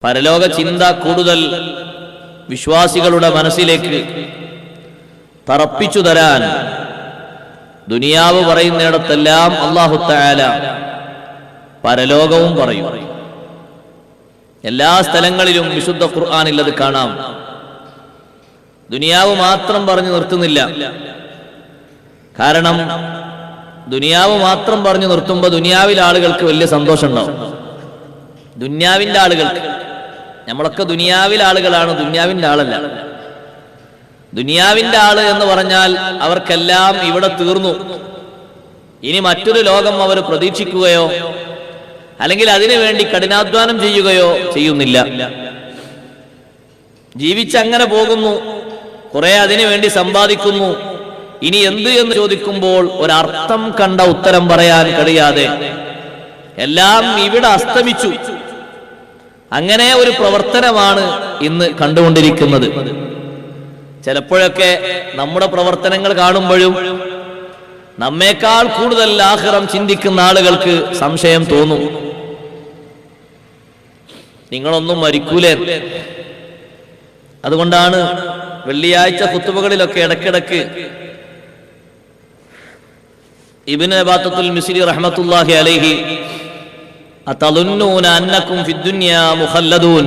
പരലോക ചിന്ത കൂടുതൽ വിശ്വാസികളുടെ മനസ്സിലേക്ക് തറപ്പിച്ചു തരാൻ ദുനിയാവ് പറയുന്നിടത്തെല്ലാം അല്ലാഹു തആല പരലോകവും പറയും. എല്ലാ സ്ഥലങ്ങളിലും വിശുദ്ധ ഖുർആനിൽ അത് കാണാം. ദുനിയാവ് മാത്രം പറഞ്ഞു നിർത്തുന്നില്ല. കാരണം ദുനിയാവ് മാത്രം പറഞ്ഞു നിർത്തുമ്പോൾ ദുനിയാവിലെ ആളുകൾക്ക് വലിയ സന്തോഷം ഉണ്ടാവും. ദുനിയാവിന്റെ ആളുകൾക്ക്, നമ്മളൊക്കെ ദുനിയാവിലെ ആളുകളാണ്, ദുനിയാവിന്റെ ആളല്ല. ദുനിയാവിന്റെ ആള് എന്ന് പറഞ്ഞാൽ അവർക്കെല്ലാം ഇവിടെ തീർന്നു. ഇനി മറ്റൊരു ലോകം അവർ പ്രതീക്ഷിക്കുകയോ അല്ലെങ്കിൽ അതിനു വേണ്ടി കഠിനാധ്വാനം ചെയ്യുകയോ ചെയ്യുന്നില്ല. ജീവിച്ചങ്ങനെ പോകുന്നു, കുറെ അതിനു വേണ്ടി സമ്പാദിക്കുന്നു. ഇനി എന്ത് എന്ന് ചോദിക്കുമ്പോൾ ഒരർത്ഥം കണ്ട ഉത്തരം പറയാൻ കഴിയാതെ എല്ലാം ഇവിടെ അസ്തമിച്ചു. അങ്ങനെ ഒരു പ്രവർത്തനമാണ് ഇന്ന് കണ്ടുകൊണ്ടിരിക്കുന്നത്. ചിലപ്പോഴൊക്കെ നമ്മുടെ പ്രവർത്തനങ്ങൾ കാണുമ്പോഴും നമ്മേക്കാൾ കൂടുതൽ ആഖിറം ചിന്തിക്കുന്ന ആളുകൾക്ക് സംശയം തോന്നും. നിങ്ങളൊന്നും മരിക്കൂലേ? അതുകൊണ്ടാണ് വെള്ളിയാഴ്ച ഖുതുബകളിലൊക്കെ ഇടയ്ക്കിടയ്ക്ക് ഇബ്നു അബാത്തത്തുൽ മിസ്രി റഹ്മത്തുള്ളാഹി അലൈഹി അതളുന്നൂന അന്നകും ഫിദ്ദുനിയാ മുഖല്ലദൂൻ,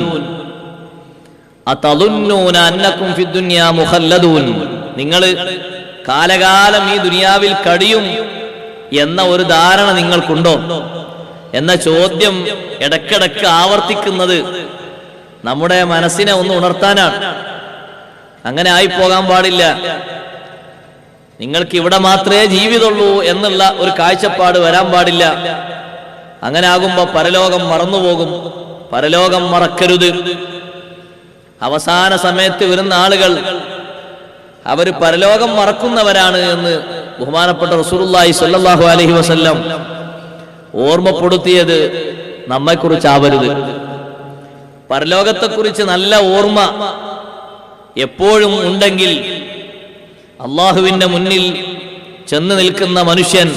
അതളുന്നൂന അന്നകും ഫിദ്ദുനിയാ മുഖല്ലദൂൻ, നിങ്ങൾ കാലകാലം ഈ ദുനിയാവിൽ കഴിയും എന്ന ഒരു ധാരണ നിങ്ങൾക്കുണ്ടോ എന്ന ചോദ്യം ഇടയ്ക്കിടയ്ക്ക് ആവർത്തിക്കുന്നത് നമ്മുടെ മനസ്സിനെ ഒന്ന് ഉണർത്താനാണ്. അങ്ങനെ ആയിപ്പോകാൻ പാടില്ല. നിങ്ങൾക്ക് ഇവിടെ മാത്രമേ ജീവിതമുള്ളൂ എന്നുള്ള ഒരു കാഴ്ചപ്പാട് വരാൻ പാടില്ല. അങ്ങനെ ആകുമ്പോ പരലോകം മറന്നുപോകും. പരലോകം മറക്കരുത്. അവസാന സമയത്ത് വരുന്ന ആളുകൾ അവര് പരലോകം മറക്കുന്നവരാണ് എന്ന് ബഹുമാനപ്പെട്ട റസൂലുള്ളാഹി സ്വല്ലല്ലാഹു അലൈഹി വസല്ലം ഓർമ്മപ്പെടുത്തിയത് നമ്മെക്കുറിച്ചാവരുത്. പരലോകത്തെക്കുറിച്ച് നല്ല ഓർമ്മ എപ്പോഴും ഉണ്ടെങ്കിൽ അള്ളാഹുവിന്റെ മുന്നിൽ ചെന്ന് നിൽക്കുന്ന മനുഷ്യൻ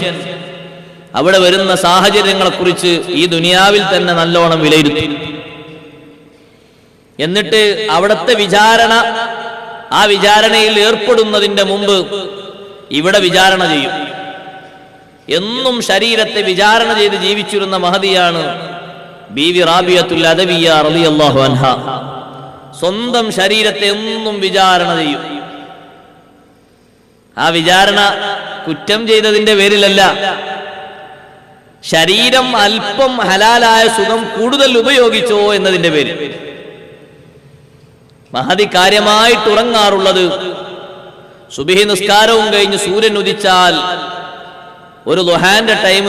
അവിടെ വരുന്ന സാഹചര്യങ്ങളെക്കുറിച്ച് ഈ ദുനിയാവിൽ തന്നെ നല്ലോണം വിലയിരുത്തും. എന്നിട്ട് അവിടുത്തെ വിചാരണ, ആ വിചാരണയിൽ ഏർപ്പെടുന്നതിന്റെ മുമ്പ് ഇവിടെ വിചാരണ ചെയ്യും. എന്നും ശരീരത്തെ വിചാരണ ചെയ്ത് ജീവിച്ചിരുന്ന മഹദിയാണ് ബീവി റാബിയത്തുൽ അദവിയ്യ റളിയല്ലാഹു അൻഹ. സ്വന്തം ശരീരത്തെ എന്നും വിചാരണ ചെയ്യും. ആ വിചാരണ കുറ്റം ചെയ്തതിന്റെ പേരിലല്ല, ശരീരം അല്പം ഹലാലായ സുഖം കൂടുതൽ ഉപയോഗിച്ചോ എന്നതിന്റെ പേരിൽ. മഹദി കാര്യമായിട്ട് ഉറങ്ങാറുള്ളത് സുബ്ഹി നിസ്കാരവും കഴിഞ്ഞ് സൂര്യൻ ഉദിച്ചാൽ ഒരു ദുഹാന്റെ ടൈം,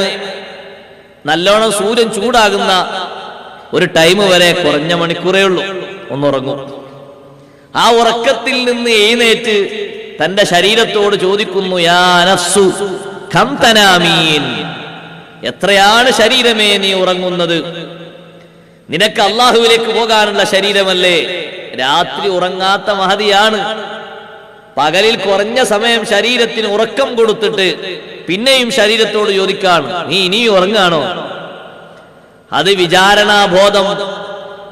നല്ലോണം സൂര്യൻ ചൂടാകുന്ന ഒരു ടൈം വരെ കുറഞ്ഞ മണിക്കൂറേ ഉള്ളൂ, ഒന്നുറങ്ങും. ആ ഉറക്കത്തിൽ നിന്ന് എഴുന്നേറ്റ് തന്റെ ശരീരത്തോട് ചോദിക്കുന്നു, യാ നഫ്സു കം തനാമീൻ, എത്രയാണ് ശരീരമേ നീ ഉറങ്ങുന്നത്? നിനക്ക് അള്ളാഹുവിലേക്ക് പോകാനുള്ള ശരീരമല്ലേ? രാത്രി ഉറങ്ങാത്ത മഹദിയാണ്. പകലിൽ കുറഞ്ഞ സമയം ശരീരത്തിന് ഉറക്കം കൊടുത്തിട്ട് പിന്നെയും ശരീരത്തോട് ചോദിക്കാണ്, നീ ഇനിയും ഉറങ്ങാണോ? അത് വിചാരണാബോധം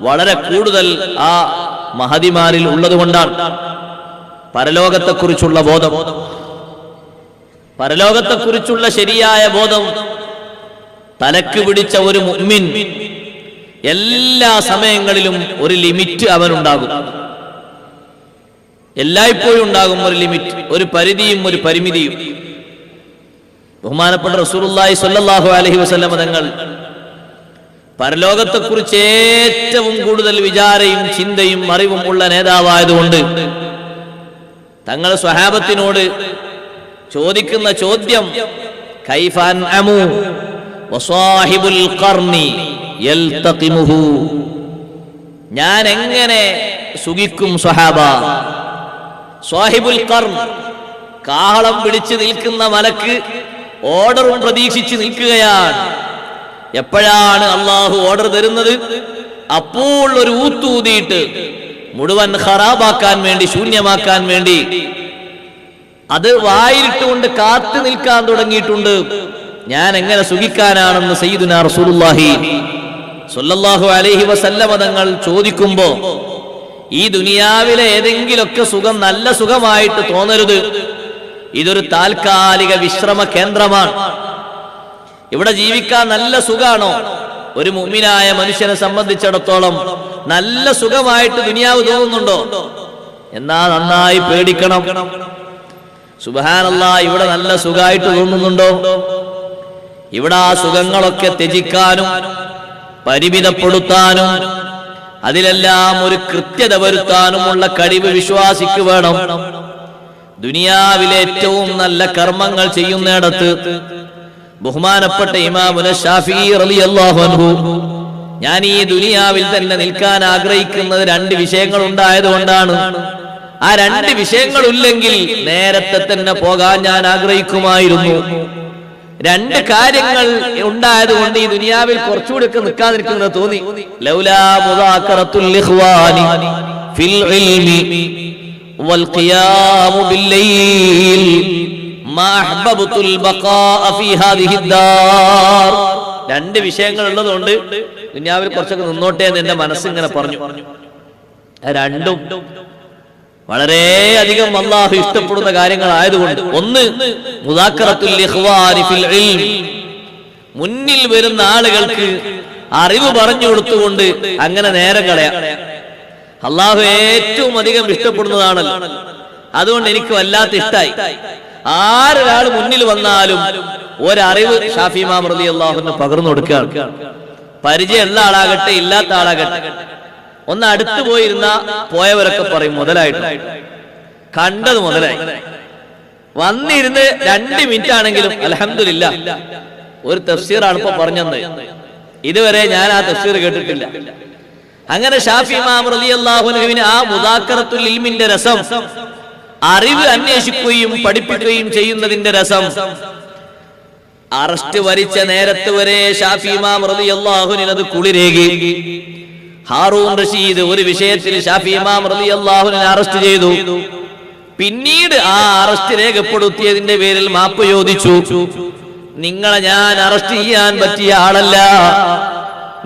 വളരെ കൂടുതൽ ആ മഹദിമാരിൽ ഉള്ളത് കൊണ്ടാണ്. പരലോകത്തെക്കുറിച്ചുള്ള ബോധം, പരലോകത്തെക്കുറിച്ചുള്ള ശരിയായ ബോധം തലക്ക് പിടിച്ച ഒരു മുഅ്മിൻ എല്ലാ സമയങ്ങളിലും ഒരു ലിമിറ്റ് അവനുണ്ടാകും. എല്ലായ്പ്പോഴും ഉണ്ടാകും ഒരു ലിമിറ്റ്, ഒരു പരിധിയും ഒരു പരിമിതിയും. ബഹുമാനപ്പെട്ട റസൂലുള്ളാഹി സ്വല്ലല്ലാഹു അലൈഹി വസല്ലം തങ്ങൾ പരലോകത്തെക്കുറിച്ച് ഏറ്റവും കൂടുതൽ വിചാരയും ചിന്തയും അറിവും ഉള്ള നേതാവായതുകൊണ്ട് തങ്ങൾ സ്വഹാബത്തിനോട് ചോദിക്കുന്ന ചോദ്യം, കൈഫ അൻഅമു വസാഹിബുൽ ഖർനി യൽതഖിമുഹു, ഞാൻ എങ്ങനെ സുഖിക്കും സ്വഹാബ? സാഹിബുൽ ഖർൻ, കാഹളം പിടിച്ച് നിൽക്കുന്ന മലക്ക് ഓർഡറും പ്രതീക്ഷിച്ച് നിൽക്കുകയാണ്. എപ്പോഴാണ് അള്ളാഹു ഓർഡർ തരുന്നത്? അപ്പോൾ ഒരു ഊത്തൂതിയിട്ട് മുഴുവൻ ഖറാബാക്കാൻ വേണ്ടി, ശൂന്യമാക്കാൻ വേണ്ടി അത് വായിലിട്ടുകൊണ്ട് കാത്തു നിൽക്കാൻ തുടങ്ങിയിട്ടുണ്ട്. ഞാൻ എങ്ങനെ സുഖിക്കാനാണെന്ന് സയ്യിദുനാ റസൂലുള്ളാഹി സല്ലല്ലാഹു അലൈഹി വസല്ലമ തങ്ങൾ ചോദിക്കുമ്പോ ഈ ദുനിയാവിലെ ഏതെങ്കിലുമൊക്കെ സുഖം നല്ല സുഖമായിട്ട് തോന്നരുത്, ഇതൊരു താൽക്കാലിക വിശ്രമ കേന്ദ്രമാണ്. ഇവിടെ ജീവിക്കാൻ നല്ല സുഖാണോ? ഒരു മുഅ്മിനായ മനുഷ്യനെ സംബന്ധിച്ചിടത്തോളം നല്ല സുഖമായിട്ട് ദുനിയാവ് തോന്നുന്നുണ്ടോ? എന്നാ നന്നായി പേടിക്കണം. സുബ്ഹാനല്ലാഹ്, ഇവിടെ നല്ല സുഖമായിട്ട് തോന്നുന്നുണ്ടോ? ഇവിടെ ആ സുഖങ്ങളൊക്കെ ത്യജിക്കാനും പരിമിതപ്പെടുത്താനും അതിലെല്ലാം ഒരു കൃത്യത വരുത്താനുമുള്ള കഴിവ് വിശ്വാസിക്ക് വേണം. ദുനിയാവിലെ ഏറ്റവും നല്ല കർമ്മങ്ങൾ ചെയ്യുന്നിടത്ത് ബഹുമാനപ്പെട്ട ഇമാമുന ശാഫിഈ റളിയല്ലാഹു അൻഹു, ഞാൻ ഈ ദുനിയാവിൽ തന്നെ നിൽക്കാൻ ആഗ്രഹിക്കുന്നത് രണ്ട് വിഷയങ്ങൾ ഉണ്ടായതുകൊണ്ടാണ്. ആ രണ്ട് വിഷയങ്ങളില്ലെങ്കിൽ നേരത്തെ തന്നെ പോകാൻ ഞാൻ ആഗ്രഹിക്കുമായിരുന്നു. രണ്ട് കാര്യങ്ങൾ ഉണ്ടായതുകൊണ്ട് ഈ ദുനിയാവിൽ കുറച്ചുകൂടി ഒക്കെ നിൽക്കാതിരിക്കുന്നത് തോന്നി. ലൗലാ മുദാക്കറത്തുൽ ഇഖ്വാനി ഫിൽ ഇൽമി വൽ ഖിയാമു ബിൽ ലൈൽ മാ അഹ്ബബ്തുൽ ബഖാഅ ഫീ ഹാദിഹി ദാർ. രണ്ട് വിഷയങ്ങൾ ഉള്ളതുകൊണ്ട് ദുനിയാവിൽ കുറച്ചൊക്കെ നിന്നോട്ടെ എന്ന് എന്റെ മനസ്സിങ്ങനെ പറഞ്ഞു. രണ്ടും വളരെയധികം അല്ലാഹു ഇഷ്ടപ്പെടുന്ന കാര്യങ്ങളായതുകൊണ്ട്, ഒന്ന് മുദാക്കറത്തുൽ ഇഖ്വാനി ഫിൽ ഇൽം, മുന്നിൽ വരുന്ന ആളുകൾക്ക് അറിവ് പറഞ്ഞു കൊടുത്തുകൊണ്ട് അങ്ങനെ നേരം കളയാം. അല്ലാഹു ഏറ്റവും അധികം ഇഷ്ടപ്പെടുന്നതാണല്ലോ. അതുകൊണ്ട് എനിക്ക് വല്ലാത്ത ഇഷ്ടായി. ആരൊരാൾ മുന്നിൽ വന്നാലും ഒരറിവ് ഷാഫി ഇമാം റളിയല്ലാഹു അൻഹു പകർന്നു കൊടുക്കുകയാണ്. പരിചയമുള്ള ആളാകട്ടെ ഇല്ലാത്ത ആളാകട്ടെ, ഒന്ന് അടുത്തു പോയിരുന്ന പോയവരൊക്കെ പറയും മുതലായിട്ട്, കണ്ടത് മുതലായി. വന്നിരുന്ന് 2 മിനിറ്റ് ആണെങ്കിലും അൽഹംദുലില്ലാഹ് ഒരു തഫ്സീറാണ് ഇപ്പൊ പറഞ്ഞത്. ഇതുവരെ ഞാൻ ആ തഫ്സീർ കേട്ടിട്ടില്ല. അങ്ങനെ ഷാഫി ഇമാം റളിയല്ലാഹു അൻഹുവിന് ആ മുദാക്കറത്തുൽ ഇൽമിന്റെ രസം, അറിവ് അന്വേഷിക്കുകയും പഠിപ്പിക്കുകയും ചെയ്യുന്നതിന്റെ രസം, അറസ്റ്റ് വരിച്ച നേരത്ത് വരെ ഷാഫി ഇമാം റളിയല്ലാഹു അൻഹു അത് കുളിരേകി. ഹാറൂൻ റഷീദ് ഒരു വിഷയത്തിൽ ഷാഫി ഇമാം റളിയല്ലാഹു അൻഹു അറസ്റ്റ് ചെയ്തു. പിന്നീട് ആ അറസ്റ്റ് രേഖപ്പെടുത്തിയതിന്റെ പേരിൽ മാപ്പ് ചോദിച്ചു. നിങ്ങളെ ഞാൻ അറസ്റ്റ് ചെയ്യാൻ പറ്റിയ ആളല്ല,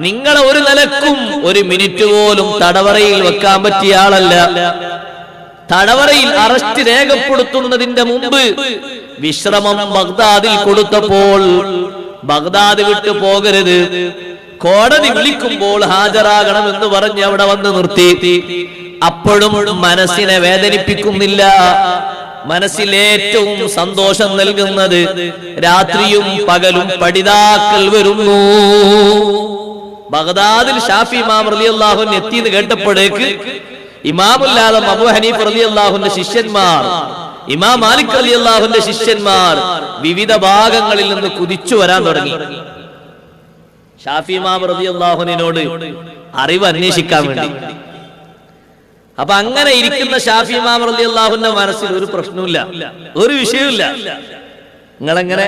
നിങ്ങളെ ഒരു നിലക്കും ഒരു മിനിറ്റ് പോലും തടവറയിൽ വെക്കാൻ പറ്റിയ ആളല്ല. തടവറയിൽ അറസ്റ്റ് രേഖപ്പെടുത്തുന്നതിന്റെ മുമ്പ് വിശ്രമം ബഗ്ദാദിൽ കൊടുത്തപ്പോൾ ബഗ്ദാദ് വിട്ടു പോകരുത്, കോടതി വിളിക്കുമ്പോൾ ഹാജരാകണമെന്ന് പറഞ്ഞ് അവിടെ വന്ന് നിർത്തി. അപ്പോഴും മനസ്സിനെ വേദനിപ്പിക്കുന്നില്ല. മനസ്സിൽ ഏറ്റവും സന്തോഷം നൽകുന്നത് രാത്രിയും പകലും പഠിതാക്കൾ വരുന്നു. ബഗ്ദാദിൽ ഷാഫി ഇമാം റളിയല്ലാഹു അൻഹു എത്തിയെന്ന് കേട്ടപ്പോഴേക്ക് ഇമാമുൽ ആദം അബൂ ഹനീഫ റളിയല്ലാഹുവിന്റെ ശിഷ്യന്മാർ, ഇമാം മാലിക് റളിയല്ലാഹുവിന്റെ ശിഷ്യന്മാർ വിവിധ ഭാഗങ്ങളിൽ നിന്ന് കുതിച്ചു വരാൻ തുടങ്ങി. ഷാഫി ഇമാം റളിയല്ലാഹു അൻഹുവിനോട് അറിവ് അന്വേഷിക്കാൻ വേണ്ടി. അപ്പൊ അങ്ങനെ ഇരിക്കുന്ന ഷാഫി ഇമാം റളിയല്ലാഹുവിന്റെ മനസ്സിൽ ഒരു പ്രശ്നമില്ല, ഒരു വിഷയമില്ല. നിങ്ങളെങ്ങനെ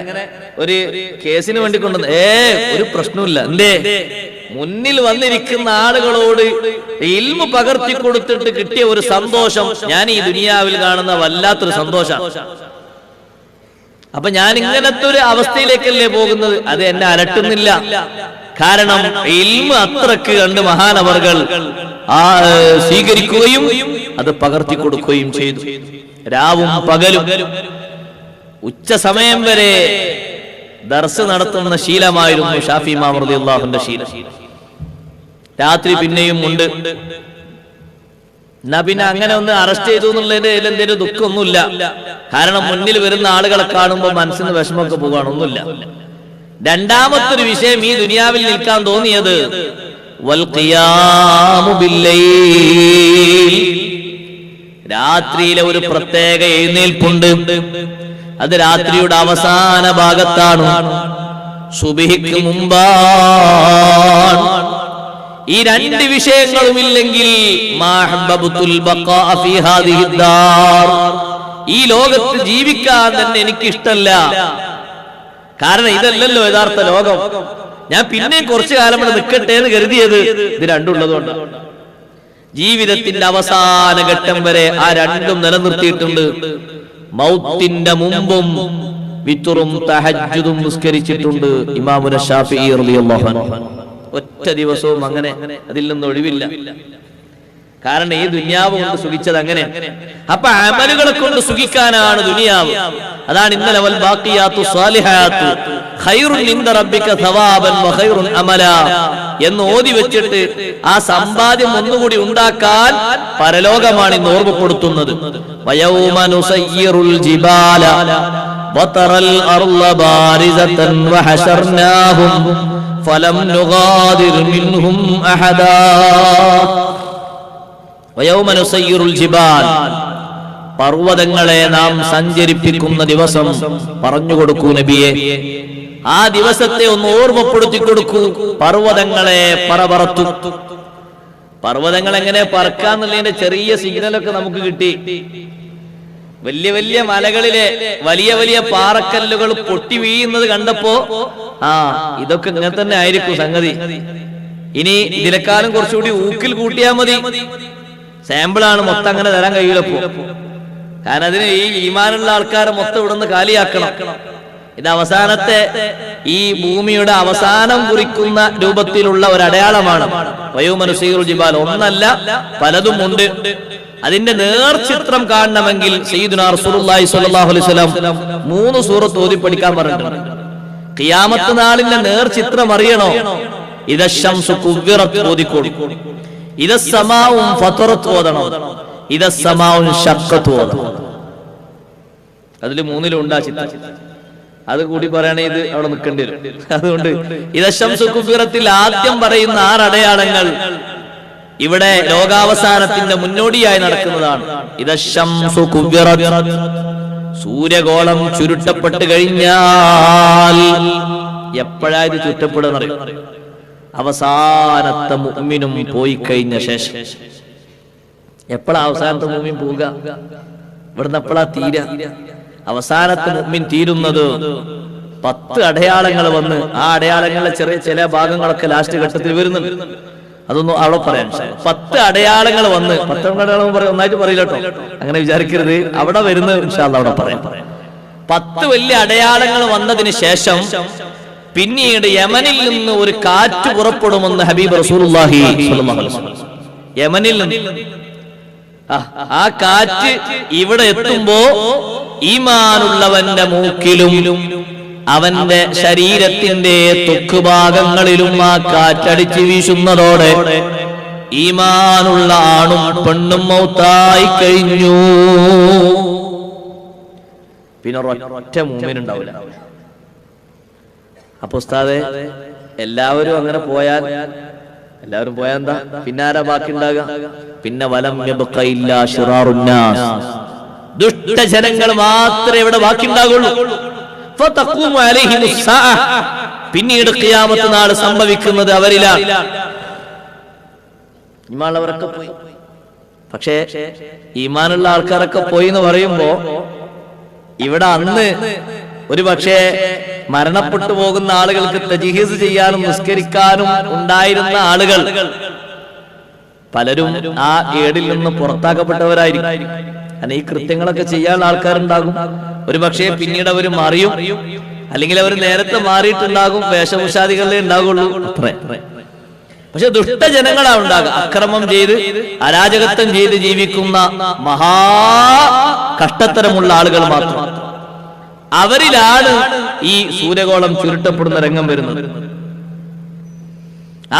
ഒരു കേസിന് വേണ്ടി കൊണ്ടുവന്ന് ഒരു പ്രശ്നമില്ല. എന്തേ? മുന്നിൽ വന്നിരിക്കുന്ന ആളുകളോട് ഇൽമു പകർത്തി കൊടുത്തിട്ട് കിട്ടിയ ഒരു സന്തോഷം ഞാൻ ഈ ദുനിയാവിൽ കാണുന്ന വല്ലാത്തൊരു സന്തോഷം. അപ്പൊ ഞാൻ ഇങ്ങനത്തെ ഒരു അവസ്ഥയിലേക്കല്ലേ പോകുന്നത്? അത് എന്നെ അലട്ടുന്നില്ല. കാരണം ഇൽമു അത്രക്ക് കണ്ട് മഹാനവർകൾ സ്വീകരിക്കുകയും അത് പകർത്തി കൊടുക്കുകയും ചെയ്തു. രാവും പകലും ഉച്ച സമയം വരെ ദർസ് നടത്തുന്ന ശീലമായിരുന്നു ഷാഫി ഇമാം റളിയല്ലാഹുവിന്റെ ശീലം. രാത്രി പിന്നെയും ഉണ്ട്. എന്നാ പിന്നെ അങ്ങനെ ഒന്ന് അറസ്റ്റ് ചെയ്തു എന്നുള്ളതിന്റെ എന്തെങ്കിലും ദുഃഖമൊന്നുമില്ല. കാരണം മുന്നിൽ വരുന്ന ആളുകളെ കാണുമ്പോൾ മനസ്സിന് വിഷമമൊക്കെ പോകാണൊന്നുമില്ല. രണ്ടാമത്തൊരു വിഷയം ഈ ദുനിയാവിൽ നിൽക്കാൻ തോന്നിയത് വൽ ഖിയാമു ബിൽ ലൈൽ, രാത്രിയിലെ ഒരു പ്രത്യേക എഴുന്നേൽപ്പുണ്ട്. അത് രാത്രിയുടെ അവസാന ഭാഗത്താണ്, സുബ്ഹിക്ക് മുമ്പാണ്. ഈ രണ്ട് വിഷയങ്ങളും ഇല്ലെങ്കിൽ ഈ ലോകത്ത് ജീവിക്കാൻ തന്നെ എനിക്ക് ഇഷ്ടമല്ല. കാരണം ഇതല്ലല്ലോ യഥാർത്ഥ ലോകം. ഞാൻ പിന്നെ കുറച്ചു കാലം ഇവിടെ നിൽക്കട്ടെ എന്ന് കരുതിയത് ഇത് രണ്ടുള്ളതുകൊണ്ട്. ജീവിതത്തിന്റെ അവസാന ഘട്ടം വരെ ആ രണ്ടും നിലനിർത്തിയിട്ടുണ്ട്. മൗത്തിന്റെ മുമ്പും വിത്റും തഹജ്ജുദും നിസ്കരിച്ചിട്ടുണ്ട് ഇമാമുന ശാഫിഈ റളിയല്ലാഹു അൻഹു. ഒറ്റ ദിവസവും അങ്ങനെ അതിൽ നിന്ന് ഒഴിവില്ല. കാരണം ഈ ദുനിയാവ് കൊണ്ട് സുഖിച്ചത് അങ്ങനെ. അപ്പൊ അമലുകളെ കൊണ്ട് സുഖിക്കാനാണ് ദുനിയാവ്. അതാണ് ഇന്നലെ വൽ ബാഖിയാത്തു സ്വാലിഹാത്തു ഖൈറുൻ ഇൻദ റബ്ബിക സവാബൻ വ ഖൈറുൻ അമലാ എന്ന് ഓതി വെച്ചിട്ട് ആ സമ്പാദ്യം ഒന്നുകൂടി ഉണ്ടാക്കാൻ പരലോകമാണ് ഇന്ന് ഓർമ്മപ്പെടുത്തുന്നത്. വയൗമ നുസയ്യിറുൽ ജിബാല വതറൽ അർള ബാരിസതൻ വഹശർനാഹും ഫലം നുഗാദിർ മിൻഹും അഹദാ. വയൗമ നുസയ്യിറുൽ ജിബാൽ, പർവ്വതങ്ങളെ നാം സഞ്ചരിപ്പിക്കുന്ന ദിവസം പറഞ്ഞു കൊടുക്കൂ നബിയെ. ആ ദിവസത്തെ ഒന്ന് ഓർമ്മപ്പെടുത്തി കൊടുക്കൂ. പർവ്വതങ്ങളെ പറപറത്തു. പർവ്വതങ്ങൾ എങ്ങനെ പറക്കാന്നുള്ളതിന്റെ ചെറിയ സിഗ്നലൊക്കെ നമുക്ക് കിട്ടി. വലിയ വലിയ മലകളിലെ വലിയ വലിയ പാറക്കല്ലുകൾ പൊട്ടി വീഴുന്നത് കണ്ടപ്പോ ഇതൊക്കെ ഇങ്ങനെ തന്നെ ആയിരിക്കും സംഗതി. ഇനി ഇതിനെക്കാലം കുറച്ചുകൂടി ഊക്കിൽ കൂട്ടിയാൽ മതി. സാമ്പിളാണ്, മൊത്തം അങ്ങനെ തരാൻ കഴിയില്ലപ്പോ. കാരണം അതിന് ഈ ഈമാനുള്ള ആൾക്കാരെ മൊത്തം ഇവിടുന്ന് കാലിയാക്കണം. ഇത് അവസാനത്തെ ഈ ഭൂമിയുടെ അവസാനം കുറിക്കുന്ന രൂപത്തിലുള്ള ഒരു അടയാളമാണ് വയൗമ നുസയ്യിറുൽ ജിബാൽ. ഒന്നല്ല, പലതും ഉണ്ട്. അതിന്റെ നേർചിത്രം കാണണമെങ്കിൽ സയ്യിദുനാ റസൂലുള്ളാഹി സ്വല്ലല്ലാഹു അലൈഹി വസല്ലം 3 സൂറത്ത് ഓതി പഠിക്കാൻ പറഞ്ഞിട്ടുണ്ട്. ഖിയാമത്ത് നാളിന്റെ നേർചിത്രം അറിയണോ? ഇദശംസു കുവ്വിറത് ഓതിക്കോളൂ. ഇദസ്സമാഉ ഫതറത് ഓതണം. ഇദസ്സമാഉ ശഖ്ഖത് ഓതണം. അതിൽ 3ലും ഉണ്ട് ആ ചിത്രം. അത് കൂടി പറയണേ ഇത് അവിടെ നിൽക്കേണ്ടി വരും. അതുകൊണ്ട് ഇദശംസു കുവ്വിറത്തിൽ ആദ്യം പറയുന്ന 6 അടയാളങ്ങൾ ഇവിടെ ലോകാവസാനത്തിന്റെ മുന്നോടിയായി നടക്കുന്നതാണ്. ഇദശംസു കുവ്വിറത്, സൂര്യഗോളം ചുരുട്ടപ്പെട്ട് കഴിഞ്ഞാൽ എപ്പോഴാ ഇത് ചുരുട്ടപ്പെടുന്നറിയും? അവസാനത്തെ മുഅ്മിനും പോയി കഴിഞ്ഞ ശേഷം. എപ്പോഴാ അവസാനത്തെ മുഅ്മിൻ പോവുക? ഇവിടുന്ന് എപ്പോഴാ തീരാ? അവസാനത്തെ മുഅ്മിൻ തീരുന്നത് 10 അടയാളങ്ങൾ വന്ന് ആ അടയാളങ്ങളിലെ ചില ഭാഗങ്ങളൊക്കെ ലാസ്റ്റ് ഘട്ടത്തിൽ വരുന്നുണ്ട്. അതൊന്നും അവിടെ പറയാൻ 10 അടയാളങ്ങൾ വന്ന് 10 അടയാളം ഒന്നായിട്ട് പറയില്ല കേട്ടോ, അങ്ങനെ വിചാരിക്കരുത്. അവിടെ വരുന്നത് ഇൻഷാ അല്ലാഹ് അവിടെ പറയാം. 10 വലിയ അടയാളങ്ങൾ വന്നതിന് ശേഷം പിന്നീട് യമനിൽ നിന്ന് ഒരു കാറ്റ് പുറപ്പെടുമെന്ന് ഹബീബ് റസൂലുള്ളാഹി സ്വല്ലല്ലാഹു അലൈഹി വസല്ലം. യമനിൽ നിന്ന് ആ കാറ്റ് ഇവിടെ എത്തുമ്പോ ഈമാനുള്ളവന്റെ മൂക്കിലും അവന്റെ ശരീരത്തിന്റെ ത്വക്കുഭാഗങ്ങളിലും ആ കാറ്റടിച്ച് വീശുന്നതോടെ ഈമാനുള്ള ആണും പെണ്ണും മൗത്തായി കഴിഞ്ഞു. പിന്നെ ഒറ്റ മുഅ്മിനുണ്ടാവില്ല. അപ്പൊ ഉസ്താദേ, എല്ലാവരും അങ്ങനെ പോയാൽ എന്താ പിന്നെ ആരാ ബാക്കി ഉണ്ടാകുക? പിന്നെ വലം യബ്ഖ ഇല്ലാ ശിറാറുൻ നാസ്, ദുഷ്ടജനങ്ങൾ മാത്രമേ ഇവിടെ ബാക്കി ഉണ്ടാകുള്ളൂ. ഫതഖൂമു അലൈഹിമുസ് സാഅ, പിന്നീട് ഖിയാമത്ത് നാൾ സംഭവിക്കുന്നത് അവരിലാണ്. ഈമാനുള്ളവരൊക്കെ പോയി. പക്ഷേ ഈമാനുള്ള ആൾക്കാരൊക്കെ പോയി എന്ന് പറയുമ്പോ ഇവിടെ അന്ന് ഒരു പക്ഷേ മരണപ്പെട്ടു പോകുന്ന ആളുകൾക്ക് തജ്ഹീസ് ചെയ്യാനും നിസ്കരിക്കാനും ഉണ്ടായിരുന്ന ആളുകൾ പലരും ആ ഏടിൽ നിന്ന് പുറത്താക്കപ്പെട്ടവരായിരിക്കും. കാരണം ഈ കൃത്യങ്ങളൊക്കെ ചെയ്യാനുള്ള ആൾക്കാരുണ്ടാകും. ഒരു പക്ഷേ പിന്നീട് അവർ മാറിയും, അല്ലെങ്കിൽ അവർ നേരത്തെ മാറിയിട്ടുണ്ടാകും, വേഷഭൂഷാദികളെ ഉണ്ടാകുള്ളൂ. പക്ഷെ ദുഷ്ടജനങ്ങളാ ഉണ്ടാകുക. അക്രമം ചെയ്ത് അരാജകത്വം ചെയ്ത് ജീവിക്കുന്ന മഹാ കഷ്ടത്തരമുള്ള ആളുകൾ മാത്രം. അവരിലാണ് ഈ സൂര്യഗോളം ചുരുട്ടപ്പെടുന്ന രംഗം വരുന്നത്.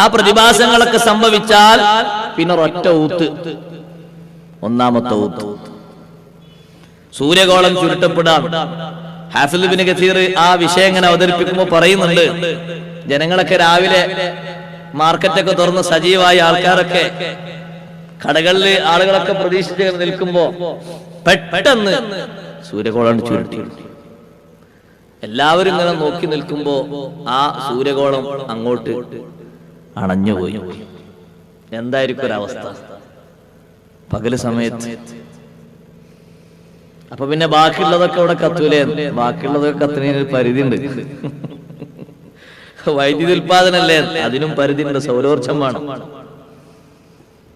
ആ പ്രതിഭാസങ്ങളൊക്കെ സംഭവിച്ചാൽ പിന്നെ ഒരൊറ്റ ഊത്ത്, ഒന്നാമത്തെ ഊത്ത്. സൂര്യഗോളം ചുരുട്ടപ്പെടാം. ഹാഫിദ് ഇബ്നു കസീർ ആ വിഷയം ഇങ്ങനെ അവതരിപ്പിക്കുമ്പോൾ പറയുന്നുണ്ട്, ജനങ്ങളൊക്കെ രാവിലെ മാർക്കറ്റൊക്കെ തുറന്ന് സജീവമായ ആൾക്കാരൊക്കെ കടകളിൽ ആളുകളൊക്കെ പ്രതീക്ഷിച്ച് നിൽക്കുമ്പോ പെട്ടെന്ന് സൂര്യഗോളം ചുരുട്ടി. എല്ലാവരും ഇങ്ങനെ നോക്കി നിൽക്കുമ്പോ ആ സൂര്യഗോളം അങ്ങോട്ട് അണഞ്ഞുപോയി. എന്തായിരിക്കും ഒരവസ്ഥ പകല് സമയത്ത്? അപ്പൊ പിന്നെ ബാക്കിയുള്ളതൊക്കെ ഇവിടെ കത്തൂലേ? ബാക്കിയുള്ളതൊക്കെ കത്തുന്നതിന് ഒരു പരിധി ഉണ്ട്. വൈദ്യുതി ഉൽപാദനല്ലേ, അതിനും പരിധിയുണ്ട്. സൗരോർജം വേണം,